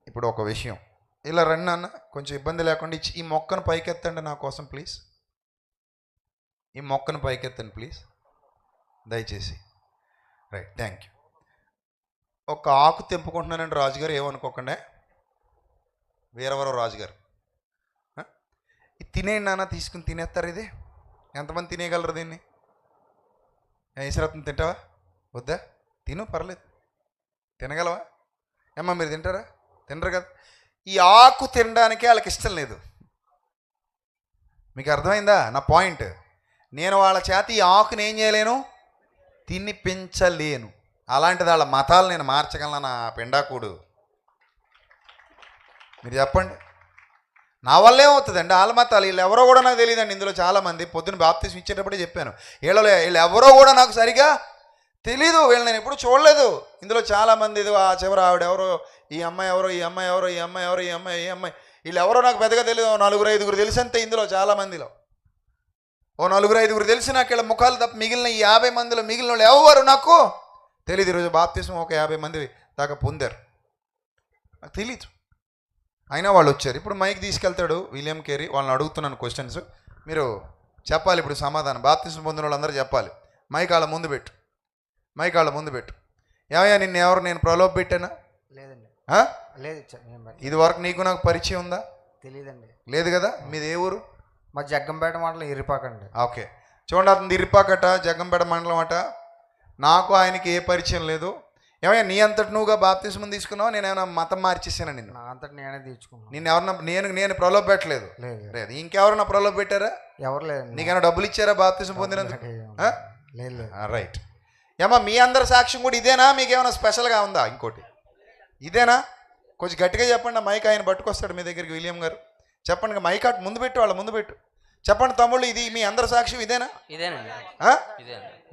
ఇప్పుడు ఒక విషయం, ఇలా రండి అన్న, కొంచెం ఇబ్బంది లేకుండా ఇచ్చి ఈ మొక్కను పైకెత్తండి నా కోసం ప్లీజ్, ఈ మొక్కను పైకెత్తండి ప్లీజ్ దయచేసి. Right, thank you. ఒక ఆకు తెంపుకుంటున్నానండి రాజుగారు, ఏమనుకోకుండా, వీరవరం రాజుగారు. ఇది తినేయండి నాన్న, తీసుకుని తినేస్తారు. ఇది ఎంతమంది తినేయగలరు దీన్ని? ఈశ్వరత్నం తింటావా? వద్దా? తిను, పర్లేదు, తినగలవా? ఏమ్మా మీరు తింటారా? తినరు కదా. ఈ ఆకు తినడానికి వాళ్ళకి ఇష్టం లేదు. మీకు అర్థమైందా నా పాయింట్? నేను వాళ్ళ చేత ఈ ఆకుని ఏం చేయలేను, తినిపించలేను. అలాంటిది వాళ్ళ మతాలు నేను మార్చగలను నా పెండాకుడు? మీరు చెప్పండి, నా వల్ల ఏమవుతుందండి? వాళ్ళ మతాలు, వీళ్ళు ఎవరో కూడా నాకు తెలియదండి. ఇందులో చాలామంది పొద్దున్న బాప్తిస్మం ఇచ్చేటప్పుడే చెప్పాను, వీళ్ళు ఎవరో కూడా నాకు సరిగా తెలీదు, వీళ్ళు నేను ఎప్పుడు చూడలేదు. ఇందులో చాలామంది ఇది ఆ చివరి ఆవిడెవరో, ఈ అమ్మాయి ఎవరో, ఈ అమ్మాయి ఎవరో, ఈ అమ్మాయి ఎవరో, ఈ అమ్మాయి వీళ్ళు ఎవరో నాకు పెద్దగా తెలియదు. 4-5 తెలుసు అంతే. ఇందులో చాలామందిలో 4-5 తెలిసి నాకు వీళ్ళ ముఖాలు తప్ప మిగిలిన ఈ 50 మందిలో మిగిలిన వాళ్ళు ఎవరు నాకు తెలియదు. ఈరోజు బాప్తిస్మం ఒక 50 మంది దాకా పొందారు, నాకు తెలీదు. అయినా వాళ్ళు వచ్చారు. ఇప్పుడు మైక్ తీసుకెళ్తాడు విలియం కేరీ, వాళ్ళని అడుగుతున్నాను క్వశ్చన్స్, మీరు చెప్పాలి ఇప్పుడు సమాధానం. బాప్తిస్మం పొందిన వాళ్ళందరూ చెప్పాలి. మైక్ వాళ్ళ ముందు పెట్టు, మైక్ వాళ్ళ ముందు పెట్టు. ఏమయ్యా నిన్ను ఎవరు నేను ప్రలోభ పెట్టానా? లేదండి. లేదు. ఇది వరకు నీకు నాకు పరిచయం ఉందా? తెలియదండి. లేదు కదా. మీది ఏ ఊరు? మా జగ్గంపేట మండలం ఇరిపాకండి. ఓకే, చూడండి, అతను ఇరిపాకట, జగ్గంపేట మండలం అట. నాకు ఆయనకి ఏ పరిచయం లేదు. ఏమయ్యా నీ అంతటి నువ్వుగా బాప్తిస్మం తీసుకున్నావు? నేను ఏమైనా మతం మార్చేసాను నిన్ను? నా అంతటి నేనే తీసుకున్నాను. నిన్ను ఎవరన్నా నేను ప్రలోభ పెట్టలేదు. లేదు. ఇంకెవరన్నా ప్రలోభ పెట్టారా? ఎవరు లేదండి. నీకైనా డబ్బులు ఇచ్చారా బాప్తిస్మం పొందినందుకు? లేదు. రైట్. ఏమా మీ అందరి సాక్ష్యం కూడా ఇదేనా? మీకేమైనా స్పెషల్గా ఉందా? ఇంకోటి ఇదేనా? కొంచెం గట్టిగా చెప్పండి. మైక్ ఆయన పట్టుకొస్తాడు మీ దగ్గరికి, విలియం గారు. చెప్పండి, మైక్ అటు ముందు పెట్టు, వాళ్ళ ముందు పెట్టు. చెప్పండి తమ్ముళ్ళు, ఇది మీ అందరి సాక్ష్యం ఇదేనా? ఇదేనండి.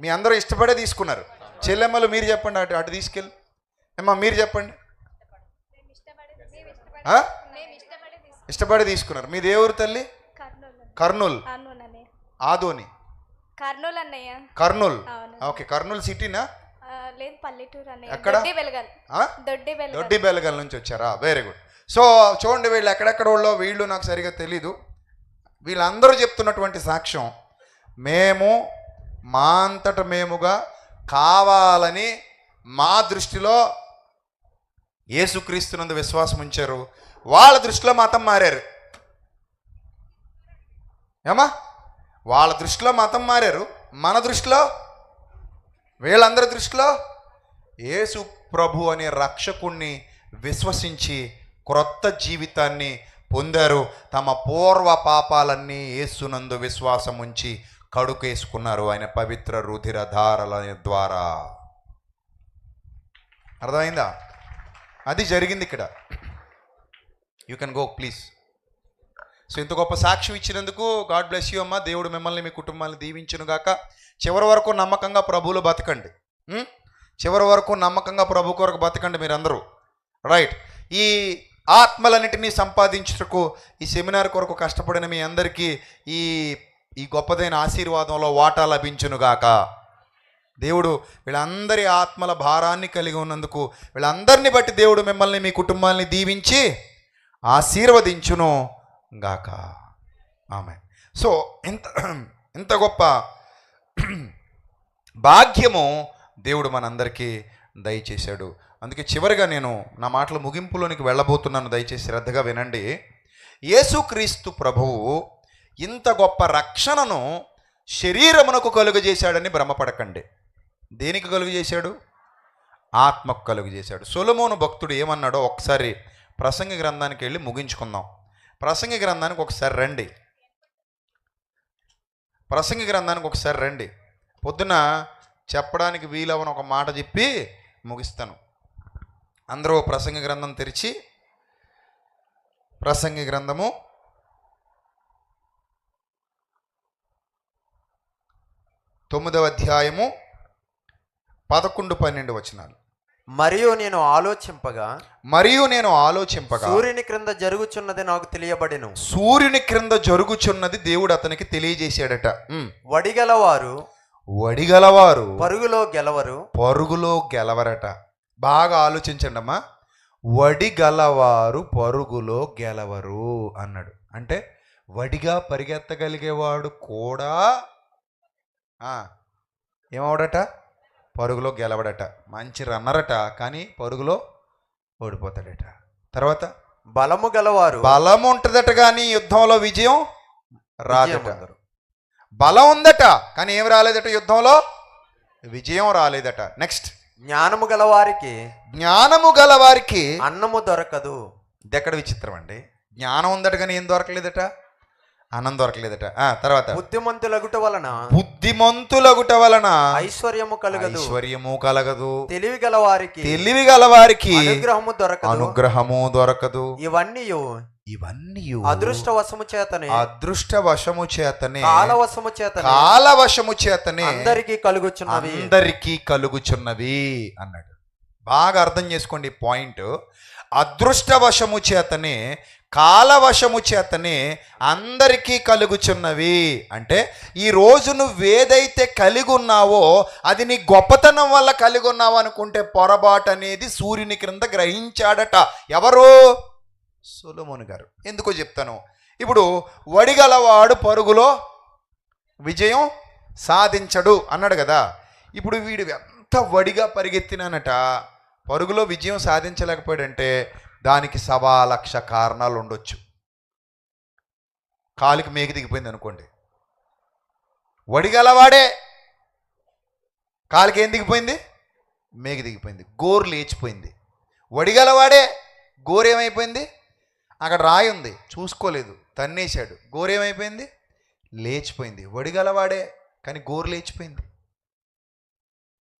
మీ అందరూ ఇష్టపడే తీసుకున్నారు. చెల్లెమ్మలు మీరు చెప్పండి, అటు అటు తీసుకెళ్ళి. ఏమ్మా మీరు చెప్పండి. ఇష్టపడి తీసుకున్నారు. మీది ఏ ఊరు తల్లి? కర్నూలు. ఆదోని. కర్నూలు అన్నయ్య. కర్నూలు. ఓకే, కర్నూలు సిటీనా? లేదు, పల్లెటూరు అన్నయ్య. ఎక్కడ? దొడ్డి బెలగల్ నుంచి వచ్చారా? Very good. సో చూడండి, వీళ్ళు ఎక్కడెక్కడ వాళ్ళో వీళ్ళు నాకు సరిగా తెలీదు. వీళ్ళందరూ చెప్తున్నటువంటి సాక్ష్యం, మేము మా అంతట మేముగా కావాలని మా దృష్టిలో యేసుక్రీస్తునందు విశ్వాసం ఉంచారు, వాళ్ళ దృష్టిలో మతం మారారు. ఏమా? వాళ్ళ దృష్టిలో మతం మారారు, మన దృష్టిలో, వీళ్ళందరి దృష్టిలో యేసు ప్రభు అనే రక్షకుణ్ణి విశ్వసించి క్రొత్త జీవితాన్ని పొందారు. తమ పూర్వ పాపాలన్నీ యేసునందు విశ్వాసం ఉంచి కడుకేసుకున్నారు ఆయన పవిత్ర రుధిర ధారల ద్వారా. అర్థమైందా? అది జరిగింది ఇక్కడ. You can go please. So ఇంత గొప్ప సాక్ష్యం ఇచ్చినందుకు గాడ్ బ్లెస్ యూ అమ్మా. దేవుడు మిమ్మల్ని మీ కుటుంబాన్ని దీవించును గాక. చివరి వరకు నమ్మకంగా ప్రభువులో బతకండి. చివరి వరకు నమ్మకంగా ప్రభు కొరకు బతకండి మీరందరూ. రైట్. ఈ ఆత్మలన్నిటినీ సంపాదించుటకు ఈ సెమినార్ కొరకు కష్టపడిన మీ అందరికీ ఈ గొప్పదైన ఆశీర్వాదంలో వాటా లభించునుగాక. దేవుడు వీళ్ళందరి ఆత్మల భారాన్ని కలిగి ఉన్నందుకు వీళ్ళందరినీ బట్టి దేవుడు మిమ్మల్ని మీ కుటుంబాన్ని దీవించి ఆశీర్వదించును గాక. ఆమేన్. సో ఇంత గొప్ప భాగ్యము దేవుడు మనందరికీ దయచేశాడు. అందుకే చివరిగా నేను నా మాటల ముగింపులోనికి వెళ్ళబోతున్నాను, దయచేసి శ్రద్ధగా వినండి. యేసుక్రీస్తు ప్రభువు ఇంత గొప్ప రక్షణను శరీరమునకు కలుగజేశాడని భ్రమపడకండి. దేనికి కలుగజేశాడు? ఆత్మకు కలుగజేశాడు. సొలొమోను భక్తుడు ఏమన్నాడో ఒకసారి ప్రసంగి గ్రంథానికి వెళ్ళి ముగించుకుందాం. ప్రసంగి గ్రంథానికి ఒకసారి రండి. ప్రసంగి గ్రంథానికి ఒకసారి రండి. పొద్దున చెప్పడానికి వీలవని ఒక మాట చెప్పి ముగిస్తాను. అందరూ ప్రసంగి గ్రంథం తెరిచి ప్రసంగి గ్రంథము 9వ అధ్యాయము 11-12 వచనాలు. మరియు నేను ఆలోచింపగా మరియు నేను ఆలోచింపగా సూర్యుని క్రింద జరుగుచున్నది నాకు తెలియబడెను. సూర్యుని క్రింద జరుగుచున్నది దేవుడు అతనికి తెలియజేశాడట. వడిగలవారు వడిగలవారు పరుగులో గెలవరు. పరుగులో గెలవరట. బాగా ఆలోచించండి అమ్మా. వడిగలవారు పరుగులో గెలవరు అన్నాడు. అంటే వడిగా పరిగెత్తగలిగేవాడు కూడా ఏమవడట? పరుగులో గెలవడట. మంచి రన్నరట, కానీ పరుగులో ఓడిపోతాడట. తర్వాత బలము గలవారు బలం ఉంటుందట, కానీ యుద్ధంలో విజయం రాదట. విజయమందరు. బలం ఉందట, కానీ ఏం రాలేదట? యుద్ధంలో విజయం రాలేదట. నెక్స్ట్, జ్ఞానము గలవారికి జ్ఞానము గలవారికి అన్నము దొరకదు. ఇది ఎక్కడ విచిత్రం అండి. జ్ఞానం ఉందట, కానీ ఏం దొరకలేదట? అన్నం దొరకలేదట. తర్వాత బుద్ధిమంతులగుట వలన బుద్ధిమంతులగుట వలన ఐశ్వర్యము కలగదు. ఐశ్వర్యము కలగదు. తెలివి గలవారికి తెలివి గలవారికి అనుగ్రహము దొరకదు. అనుగ్రహము దొరకదు. ఇవన్నీ ఇవన్నీ అదృష్టవశము చేతనే అదృష్టవశము చేతనే కాలవశము చేతనే కాలవశము చేతనే అందరికీ కలుగుచున్నవి. అందరికీ కలుగుచున్నవి అన్నాడు. బాగా అర్థం చేసుకోండి ఈ పాయింట్. అదృష్టవశము చేతనే కాలవశము చేతనే అందరికీ కలుగుచున్నవి. అంటే ఈ రోజు నువ్వేదైతే కలిగి ఉన్నావో అది నీ గొప్పతనం వల్ల కలిగి ఉన్నావు అనుకుంటే పొరపాటు అనేది సూర్యుని క్రింద గ్రహించాడట. ఎవరు? సొలొమోను గారు. ఎందుకో చెప్తాను. ఇప్పుడు వడిగలవాడు పరుగులో విజయం సాధించడు అన్నాడు కదా. ఇప్పుడు వీడు ఎంత వడిగా పరిగెత్తినానట, పరుగులో విజయం సాధించలేకపోయాడంటే దానికి 1,00,000 కారణాలు ఉండొచ్చు. కాలికి మేకి దిగిపోయింది అనుకోండి, వడిగలవాడే. కాలికి ఏం దిగిపోయింది? మేకి దిగిపోయింది. గోరు లేచిపోయింది. వడిగలవాడే. గోరేమైపోయింది? అక్కడ రాయి ఉంది, చూసుకోలేదు, తన్నేశాడు. గోరేమైపోయింది? లేచిపోయింది. వడిగలవాడే, కానీ గోరు లేచిపోయింది.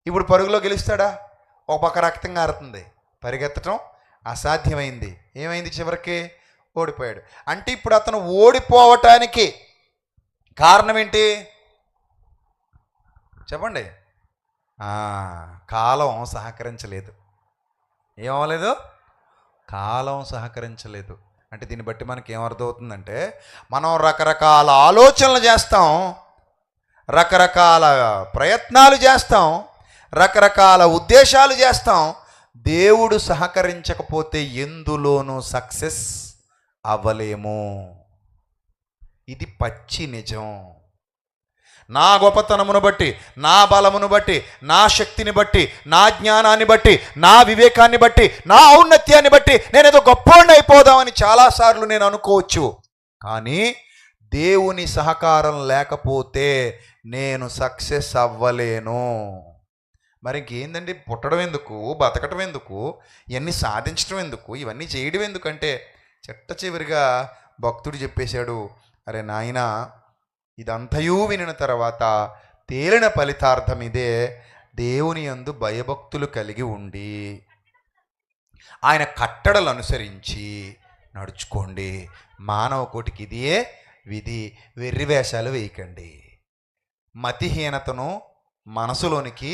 ఇప్పుడు పరుగులో గెలుస్తాడా? ఒక పక్క రక్తం కారుతుంది, పరిగెత్తడం అసాధ్యమైంది. ఏమైంది? చివరికి ఓడిపోయాడు. అంటే ఇప్పుడు అతను ఓడిపోవటానికి కారణం ఏంటి చెప్పండి? కాలం సహకరించలేదు. ఏమవ్వలేదు? కాలం సహకరించలేదు. అంటే దీన్ని బట్టి మనకి ఏమర్థమవుతుందంటే, మనం రకరకాల ఆలోచనలు చేస్తాం, రకరకాల ప్రయత్నాలు చేస్తాం, రకరకాల ఉద్దేశాలు చేస్తాం. దేవుడు సహకరించకపోతే ఎందులోనూ సక్సెస్ అవ్వలేము. ఇది పచ్చి నిజం. నా గొప్పతనమును బట్టి, నా బలమును బట్టి, నా శక్తిని బట్టి, నా జ్ఞానాన్ని బట్టి, నా వివేకాన్ని బట్టి, నా ఔన్నత్యాన్ని బట్టి నేనేదో గొప్పవాడిని అయిపోదామని చాలాసార్లు నేను అనుకోవచ్చు. కానీ దేవుని సహకారం లేకపోతే నేను సక్సెస్ అవ్వలేను. మరి ఇంకేందండి? పుట్టడం ఎందుకు, బతకటం ఎందుకు, ఇవన్నీ సాధించడం ఎందుకు, ఇవన్నీ చేయడం ఎందుకంటే చిట్ట చివరిగా భక్తుడు చెప్పేశాడు, అరే నాయనా, ఇదంతయూ వినిన తర్వాత తేలిన ఫలితార్థం ఇదే, దేవుని యందు భయభక్తులు కలిగి ఉండి ఆయన కట్టడలు అనుసరించి నడుచుకోండి. మానవ కోటికి ఇదియే విధి. వెర్రివేషాలు వేయకండి. మతిహీనతను మనసులోనికి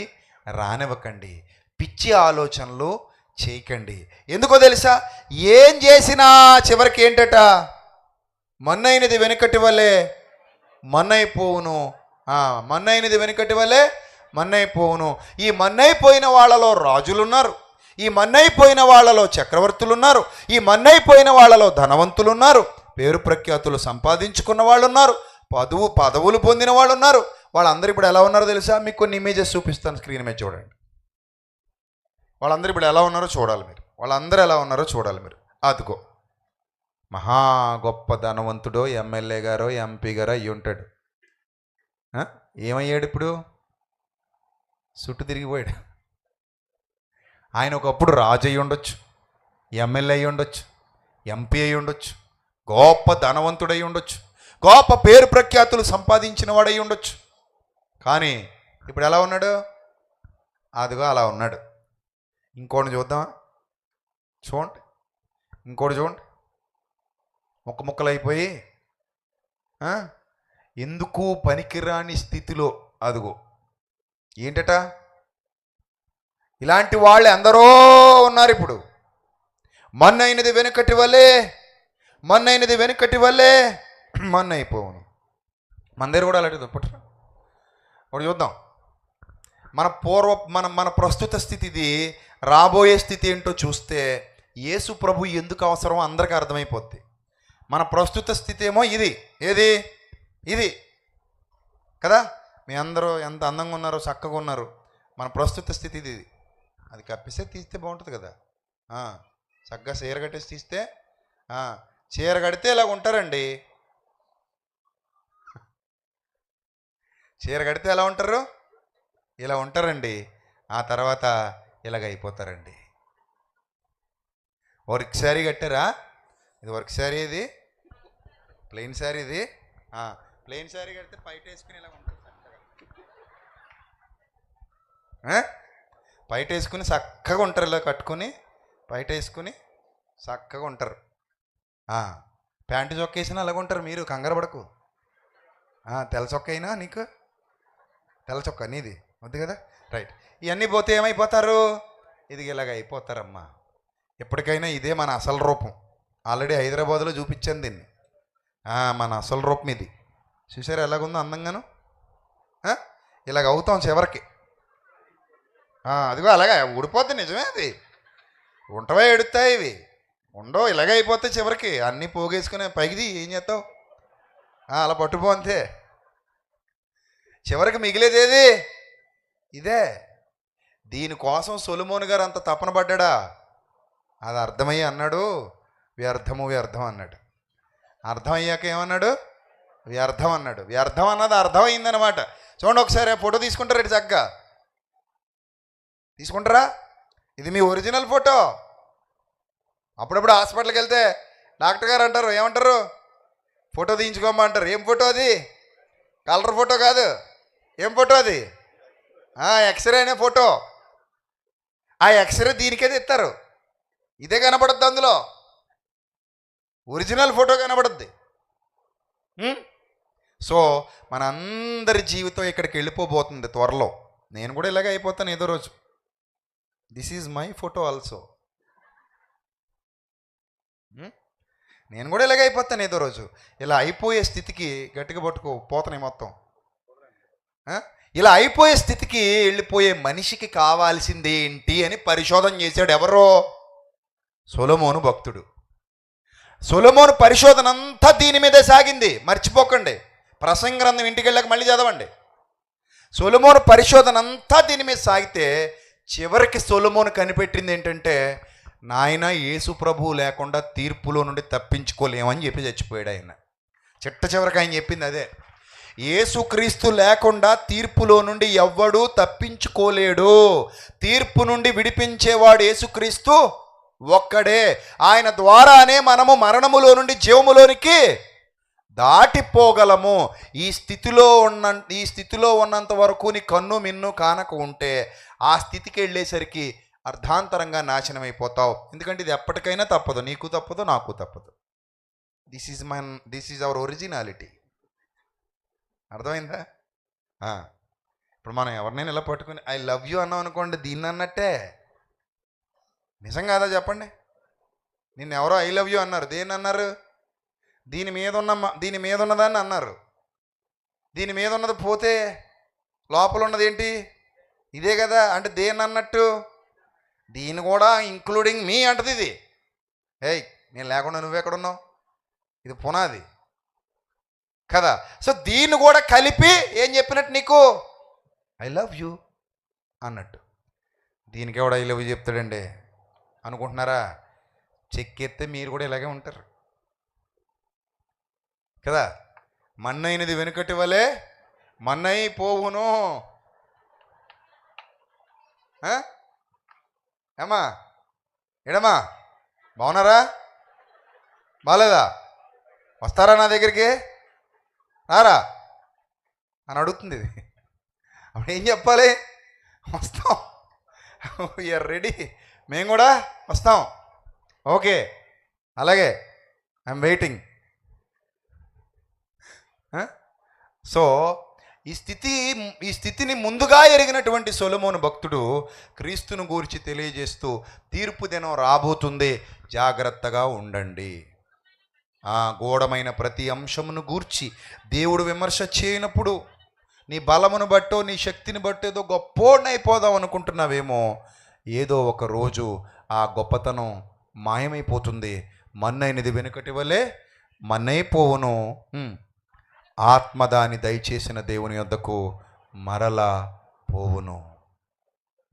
రానివ్వకండి. పిచ్చి ఆలోచనలు చేయకండి. ఎందుకో తెలుసా? ఏం చేసినా చివరికి ఏంటట? మన్నైనది వెనుకటి వల్లే మన్నైపోవును. మన్నైనది వెనుకటి వల్లే మన్నైపోవును. ఈ మన్నైపోయిన వాళ్ళలో రాజులున్నారు, ఈ మన్నైపోయిన వాళ్ళలో చక్రవర్తులు ఉన్నారు, ఈ మన్నైపోయిన వాళ్ళలో ధనవంతులు ఉన్నారు, పేరు ప్రఖ్యాతులు సంపాదించుకున్న వాళ్ళు ఉన్నారు, పదవులు పొందిన వాళ్ళు ఉన్నారు. వాళ్ళందరూ ఇప్పుడు ఎలా ఉన్నారో తెలుసా? మీకు కొన్ని ఇమేజెస్ చూపిస్తాను, స్క్రీన్ మీద చూడండి. వాళ్ళందరూ ఇప్పుడు ఎలా ఉన్నారో చూడాలి మీరు. వాళ్ళందరూ ఎలా ఉన్నారో చూడాలి మీరు. అదిగో మహా గొప్ప ధనవంతుడో ఎమ్మెల్యే గారో ఎంపీ గారో అయ్యి ఉంటాడు. ఏమయ్యాడు ఇప్పుడు? చుట్టూ తిరిగిపోయాడు. ఆయన ఒకప్పుడు రాజు అయ్యి ఉండొచ్చు, ఎమ్మెల్యే అయ్యి ఉండొచ్చు, ఎంపీ అయ్యి ఉండొచ్చు, గొప్ప ధనవంతుడై ఉండొచ్చు, గొప్ప పేరు ప్రఖ్యాతులు సంపాదించిన వాడై ఉండొచ్చు. కానీ ఇప్పుడు ఎలా ఉన్నాడు? అదిగో అలా ఉన్నాడు. ఇంకోటి చూద్దామా? చూడండి, ఇంకోటి చూడండి. ముక్కలైపోయి ఎందుకు పనికిరాని స్థితిలో. అదిగో ఏంటట? ఇలాంటి వాళ్ళు ఎందరో ఉన్నారు ఇప్పుడు. మన్నైనది వెనుకటి వల్లే మన్నైపోవును. మన దగ్గర కూడా అలాంటిది పట్టరా ఒకటి చూద్దాం. మన ప్రస్తుత స్థితి ఇది. రాబోయే స్థితి ఏంటో చూస్తే యేసు ప్రభు ఎందుకు అవసరమో అందరికీ అర్థమైపోద్ది. మన ప్రస్తుత స్థితి ఏమో ఇది కదా. మీ అందరూ ఎంత అందంగా ఉన్నారో, చక్కగా ఉన్నారు. మన ప్రస్తుత స్థితి ఇది. అది కప్పిస్తే తీస్తే బాగుంటుంది కదా. చక్కగా చీర కట్టేసి తీస్తే, చీర కడితే ఇలాగ ఉంటారండి. చీర కడితే ఎలా ఉంటారు? ఇలా ఉంటారండి. ఆ తర్వాత ఇలాగ అయిపోతారండి. వర్క్ శారీ కట్టారా? ఇది వర్క్ శారీ, ఇది ప్లెయిన్ శారీ. ఇది ప్లెయిన్ శారీ కడితే పైట వేసుకుని ఇలా ఉంటుంది. పైట వేసుకుని చక్కగా ఉంటారు. ఇలా కట్టుకుని పైట వేసుకుని చక్కగా ఉంటారు. ప్యాంటు చొక్క వేసినా అలాగ ఉంటారు. మీరు కంగారు పడకు. తెల్ల చొక్క అయినా నీకు తెల్ల చొక్క నీది వద్దు కదా, రైట్. ఇవన్నీ పోతే ఏమైపోతారు? ఇది ఇలాగ అయిపోతారమ్మా. ఎప్పటికైనా ఇదే మన అసలు రూపం. ఆల్రెడీ హైదరాబాద్లో చూపించాను దీన్ని. మన అసలు రూపం ఇది. చూసారా ఎలాగుందో అందంగాను? ఇలాగ అవుతాం చివరికి. అదిగో అలాగే ఊడిపోద్ది. నిజమే, అది ఉంటవే ఎడుతాయి. ఇవి ఉండవు. ఇలాగే అయిపోతే చివరికి అన్నీ పోగేసుకునే పైకి ఏం చేస్తావు? అలా పట్టుపో అంతే. చివరికి మిగిలేదేది ఇదే. దీనికోసం సొలొమోను గారు అంత తపన పడ్డా. అది అర్థమయ్యి అన్నాడు, వ్యర్థం అన్నాడు. అర్థమయ్యాక ఏమన్నాడు? వ్యర్థం అన్నాడు. వ్యర్థం అన్నది అర్థమైందనమాట. చూడండి ఒకసారి ఫోటో తీసుకుంటారు. ఇటు చక్కగా తీసుకుంటారా? ఇది మీ ఒరిజినల్ ఫోటో. అప్పుడప్పుడు హాస్పిటల్కి వెళ్తే డాక్టర్ గారు అంటారు, ఏమంటారు? ఫోటో తీయించుకోమా అంటారు. ఏం ఫోటో అది? కలర్ ఫోటో కాదు. ఏం ఫోటో అది? ఎక్స్రే అనే ఫోటో. ఆ ఎక్స్రే దీనికే తెస్తారు. ఇదే కనబడుద్ది అందులో. Original photo కనబడుద్ది. సో మన అందరి జీవితం ఇక్కడికి వెళ్ళిపోబోతుంది త్వరలో. నేను కూడా ఇలాగే అయిపోతాను ఏదో రోజు. This is my photo also. నేను కూడా ఇలాగే అయిపోతాను ఏదో రోజు. ఇలా అయిపోయే స్థితికి గట్టిగా పట్టుకో, పోతున్నాయి మొత్తం. ఇలా అయిపోయే స్థితికి వెళ్ళిపోయే మనిషికి కావాల్సింది ఏంటి అని పరిశోధన చేశాడు. ఎవరో? సొలొమోను భక్తుడు. సొలొమోను పరిశోధన అంతా దీని మీదే సాగింది. మర్చిపోకండి. ప్రసంగ గ్రంథం ఇంటికి వెళ్ళాక మళ్ళీ చదవండి. సొలొమోను పరిశోధన అంతా దీని మీద సాగితే చివరికి సొలొమోను కనిపెట్టింది ఏంటంటే, నాయన యేసు ప్రభువు లేకుండా తీర్పులో నుండి తప్పించుకోలేమని చెప్పి చచ్చిపోయాడు ఆయన. చిట్ట చివరికి ఆయన చెప్పింది అదే. యేసుక్రీస్తు లేకుండా తీర్పులో నుండి ఎవ్వడూ తప్పించుకోలేడు. తీర్పు నుండి విడిపించేవాడు యేసుక్రీస్తు ఒక్కడే. ఆయన ద్వారానే మనము మరణములో నుండి జీవములోనికి దాటిపోగలము. ఈ స్థితిలో ఉన్నంత వరకు నీ కన్ను మిన్ను కానక ఉంటే ఆ స్థితికి వెళ్ళేసరికి అర్ధాంతరంగా నాశనం అయిపోతావు. ఎందుకంటే ఇది ఎప్పటికైనా తప్పదు. నీకు తప్పదు, నాకు తప్పదు. This is our originality. అర్థమైందా? ఇప్పుడు మనం ఎవరినైనా ఇలా పట్టుకుని ఐ లవ్ యూ అన్నాం అనుకోండి, దీన్ని అన్నట్టే. నిజం కాదా చెప్పండి? నిన్ను ఎవరో ఐ లవ్ యూ అన్నారు. దేన్ని అన్నారు? దీని మీద ఉన్నదాన్ని అన్నారు. దీని మీద ఉన్నది పోతే లోపల ఉన్నది ఏంటి? ఇదే కదా. అంటే దేన్ని అన్నట్టు? దీన్ని కూడా ఇంక్లూడింగ్ మీ అంటది ఇది. ఏయ్, నేను లేకుండా నువ్వెక్కడున్నావు? ఇది పునాది కదా. సో దీన్ని కూడా కలిపి ఏం చెప్పినట్టు నీకు? ఐ లవ్ యూ అన్నట్టు. దీనికి ఎవడు ఐ లవ్ యూ చెప్తాడండి అనుకుంటున్నారా? చెక్కెత్తే మీరు కూడా ఇలాగే ఉంటారు కదా. మన్నైనది వెనుకటి వలె మన్నైపోవును. ఏమా ఎడమా బాగున్నారా? బాగాలేదా? వస్తారా నా దగ్గరికి? రారా అని అడుగుతుంది ఇది. అప్పుడు ఏం చెప్పాలి? వస్తాం, యూఆర్ రెడీ, మేము కూడా వస్తాం. ఓకే, అలాగే ఐఎమ్ వెయిటింగ్. సో ఈ స్థితిని ముందుగా ఎరిగినటువంటి సొలొమోను భక్తుడు క్రీస్తును గూర్చి తెలియజేస్తూ తీర్పు దినం రాబోతుంది, జాగ్రత్తగా ఉండండి. ఆ గూఢమైన ప్రతి అంశమును గూర్చి దేవుడు విమర్శ చేయనప్పుడు నీ బలమును బట్టో నీ శక్తిని బట్టో ఏదో గొప్పోడినైపోదాం అనుకుంటున్నావేమో, ఏదో ఒక రోజు ఆ గొప్పతనం మాయమైపోతుంది. మన్నైనది వెనుకటి వలె మన్నైపోవును. ఆత్మదాని దయచేసిన దేవుని యొద్దకు మరలా పోవును.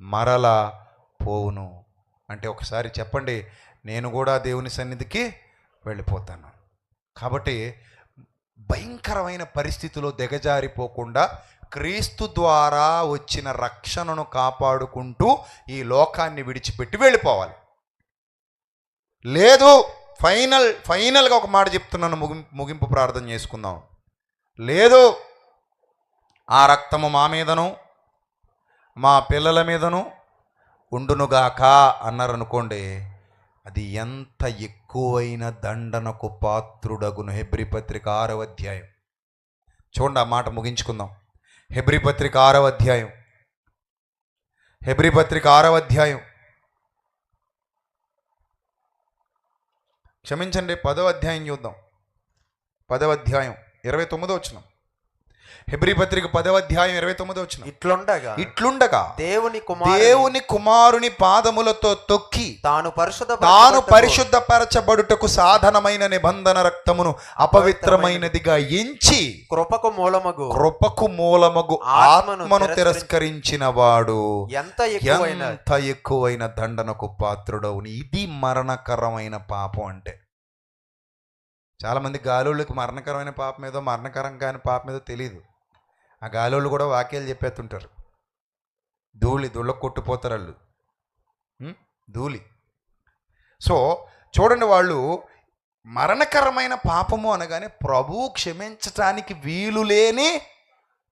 మరలా పోవును అంటే ఒకసారి చెప్పండి, నేను కూడా దేవుని సన్నిధికి వెళ్ళిపోతాను. కాబట్టి భయంకరమైన పరిస్థితిలో దిగజారిపోకుండా క్రీస్తు ద్వారా వచ్చిన రక్షణను కాపాడుకుంటూ ఈ లోకాన్ని విడిచిపెట్టి వెళ్ళిపోవాలి. లేదు, ఫైనల్గా ఒక మాట చెప్తున్నాను, ముగింపు ప్రార్థన చేసుకుందాం. లేదు, ఆ రక్తము మా మీదను మా పిల్లల మీదను ఉండునుగాక అన్నారనుకోండి, అది ఎంత ఎక్కువైన దండనకు పాత్రుడగును. హెబ్రీ పత్రిక 6వ అధ్యాయం చూడండి, ఆ మాట ముగించుకుందాం. హెబ్రీ పత్రిక 6వ అధ్యాయం, హెబ్రీ పత్రిక 6వ అధ్యాయం, క్షమించండి 10వ అధ్యాయం చూద్దాం. 10వ అధ్యాయం 29వ వచనం. హెబ్రీ పత్రిక 10వ అధ్యాయం 29వ వచనం. ఇట్లుండగా దేవుని కుమారుని పాదములతో తొక్కి తాను పరిశుద్ధపరచబడుటకు సాధనమైన నిబంధన రక్తమును అపవిత్రమైనదిగా ఎంచి కృపకు మూలమగు ఆత్మను తిరస్కరించిన వాడు ఎంత ఎక్కువైన దండనకు పాత్రుడవుని. ఇది మరణకరమైన పాపం. అంటే చాలామంది గాలోళ్ళకి మరణకరమైన పాపం ఏదో మరణకరం కాని పాపం ఏదో తెలియదు. ఆ గాలోళ్ళు కూడా వాక్యాలు చెప్పేస్తుంటారు. ధూళి కొట్టుపోతారు వాళ్ళు, ధూళి. సో చూడండి, వాళ్ళు మరణకరమైన పాపము అనగానే ప్రభువు క్షమించటానికి వీలు లేని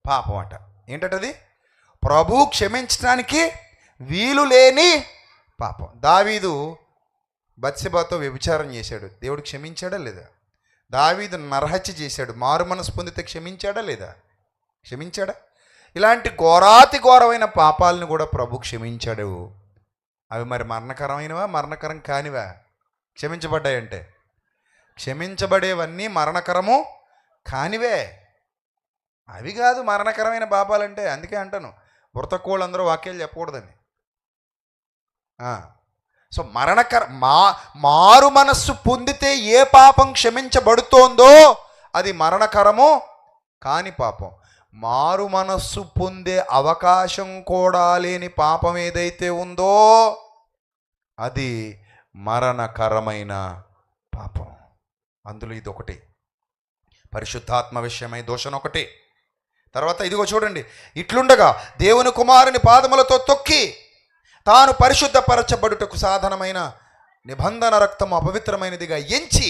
పాపం అట. ఏంటది? ప్రభువు క్షమించటానికి వీలు లేని పాపం. దావీదు బత్షెబాతో వ్యభిచారం చేశాడు, దేవుడు క్షమించాడా లేదా? దావీదు నరహత్య చేశాడు, మారు మనసు పొందితే క్షమించాడా లేదా? క్షమించాడా? ఇలాంటి ఘోరమైన పాపాలను కూడా ప్రభు క్షమించాడు. అవి మరి మరణకరమైనవా మరణకరం కానివా? క్షమించబడ్డాయంటే క్షమించబడేవన్నీ మరణకరము కానివే. అవి కాదు మరణకరమైన పాపాలంటే. అందుకే అంటాను, బుర్తకోళ్ళందరూ వాక్యాలు చెప్పకూడదని. సో మారు మనస్సు పొందితే ఏ పాపం క్షమించబడుతోందో అది మరణకరము కాని పాపం. మారు మనస్సు పొందే అవకాశం కూడా లేని పాపం ఏదైతే ఉందో అది మరణకరమైన పాపం. అందులో ఇది ఒకటి, పరిశుద్ధాత్మ విషయమై దోషణ ఒకటి. తర్వాత ఇదిగో చూడండి, ఇట్లుండగా దేవుని కుమారుని పాదములతో తొక్కి తాను పరిశుద్ధపరచబడుటకు సాధనమైన నిబంధన రక్తము అపవిత్రమైనదిగా ఎంచి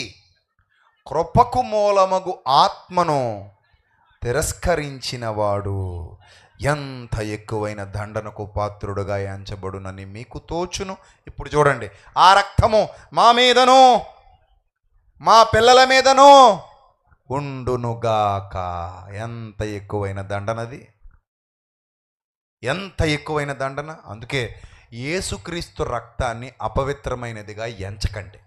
కృపకు మూలమగు ఆత్మను తిరస్కరించిన వాడు ఎంత ఎక్కువైన దండనకు పాత్రుడుగా ఎంచబడునని మీకు తోచును. ఇప్పుడు చూడండి, ఆ రక్తము మా మీదను మా పిల్లల మీదను ఉండునుగాక. ఎంత ఎక్కువైన దండనది, ఎంత ఎక్కువైన దండన. అందుకే యేసుక్రీస్తు రక్తాన్ని అపవిత్రమైనదిగా ఎంచకండి.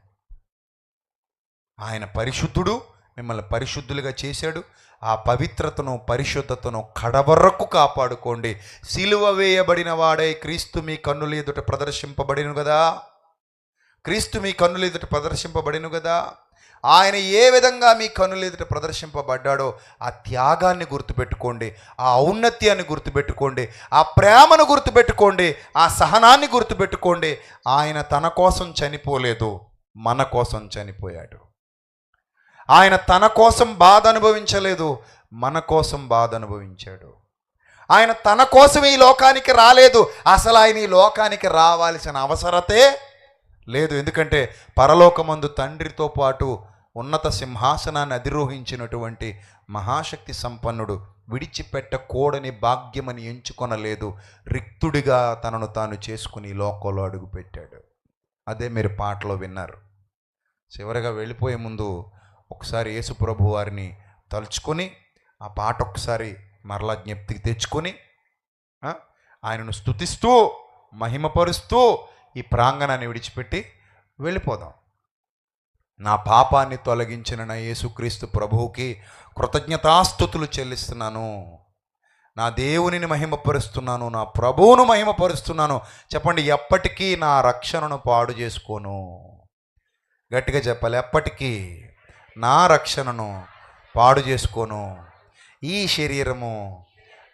ఆయన పరిశుద్ధుడు, మిమ్మల్ని పరిశుద్ధులుగా చేశాడు. ఆ పవిత్రతను పరిశుద్ధతను కడవరకు కాపాడుకోండి. సిలువ వేయబడిన వాడై క్రీస్తు మీ కన్నుల ఎదుట ప్రదర్శింపబడిను కదా, క్రీస్తు మీ కన్నుల ఎదుట ప్రదర్శింపబడిను కదా. ఆయన ఏ విధంగా మీ కన్నుల ఎదుట ప్రదర్శింపబడ్డాడో ఆ త్యాగాన్ని గుర్తుపెట్టుకోండి, ఆ ఔన్నత్యాన్ని గుర్తుపెట్టుకోండి, ఆ ప్రేమను గుర్తుపెట్టుకోండి, ఆ సహనాన్ని గుర్తుపెట్టుకోండి. ఆయన తన కోసం చనిపోలేదు, మన కోసం చనిపోయాడు. ఆయన తన కోసం బాధ అనుభవించలేదు, మన కోసం బాధ అనుభవించాడు. ఆయన తన కోసం ఈ లోకానికి రాలేదు, అసలు ఆయన ఈ లోకానికి రావాల్సిన అవసరతే లేదు. ఎందుకంటే పరలోకమందు తండ్రితో పాటు ఉన్నత సింహాసనాన్ని అధిరోహించినటువంటి మహాశక్తి సంపన్నుడు విడిచిపెట్టకూడని భాగ్యమని ఎంచుకొనలేదు. రిక్తుడిగా తనను తాను చేసుకుని లోకంలో అడుగుపెట్టాడు. అదే మీరు పాటలో విన్నారు. చివరిగా వెళ్ళిపోయే ముందు ఒకసారి యేసు ప్రభు వారిని తలుచుకొని ఆ పాట ఒకసారి మరలా జ్ఞప్తికి తెచ్చుకొని ఆయనను స్తుతిస్తూ మహిమపరుస్తూ ఈ ప్రాంగణాన్ని విడిచిపెట్టి వెళ్ళిపోదాం. నా పాపాన్ని తొలగించిన నా యేసుక్రీస్తు ప్రభువుకి కృతజ్ఞతాస్తుతులు చెల్లిస్తున్నాను. నా దేవునిని మహిమపరుస్తున్నాను, నా ప్రభువును మహిమపరుస్తున్నాను. చెప్పండి, ఎప్పటికీ నా రక్షణను పాడు చేసుకోను. గట్టిగా చెప్పాలి, ఎప్పటికీ నా రక్షణను పాడు చేసుకోను. ఈ శరీరము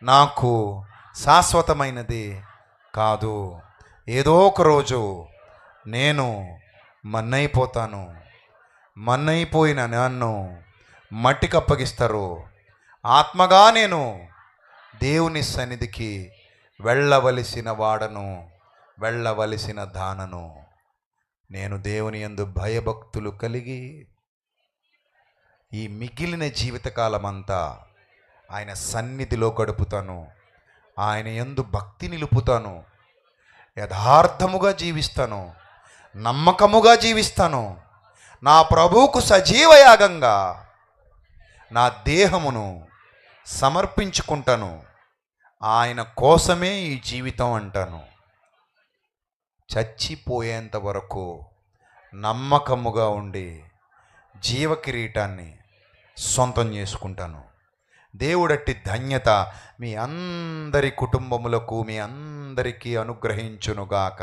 నాకు శాశ్వతమైనది కాదు. ఏదో ఒక రోజు నేను మన్నైపోతాను. మన్నైపోయిన నన్ను మట్టికి అప్పగిస్తారు. ఆత్మగా నేను దేవుని సన్నిధికి వెళ్ళవలసిన వాడను, వెళ్ళవలసిన దానను. నేను దేవుని యందు భయభక్తులు కలిగి ఈ మిగిలిన జీవితకాలమంతా ఆయన సన్నిధిలో గడుపుతాను. ఆయన యందు భక్తి నిలుపుతాను. యథార్థముగా జీవిస్తాను, నమ్మకముగా జీవిస్తాను. నా ప్రభువుకు సజీవయాగంగా నా దేహమును సమర్పించుకుంటాను. ఆయన కోసమే ఈ జీవితం అంటాను. చచ్చిపోయేంత వరకు నమ్మకముగా ఉండి జీవ కిరీటాన్ని సొంతం చేసుకుంటాను. దేవుడట్టి ధన్యత మీ అందరి కుటుంబములకు, మీ అందరికీ అనుగ్రహించునుగాక.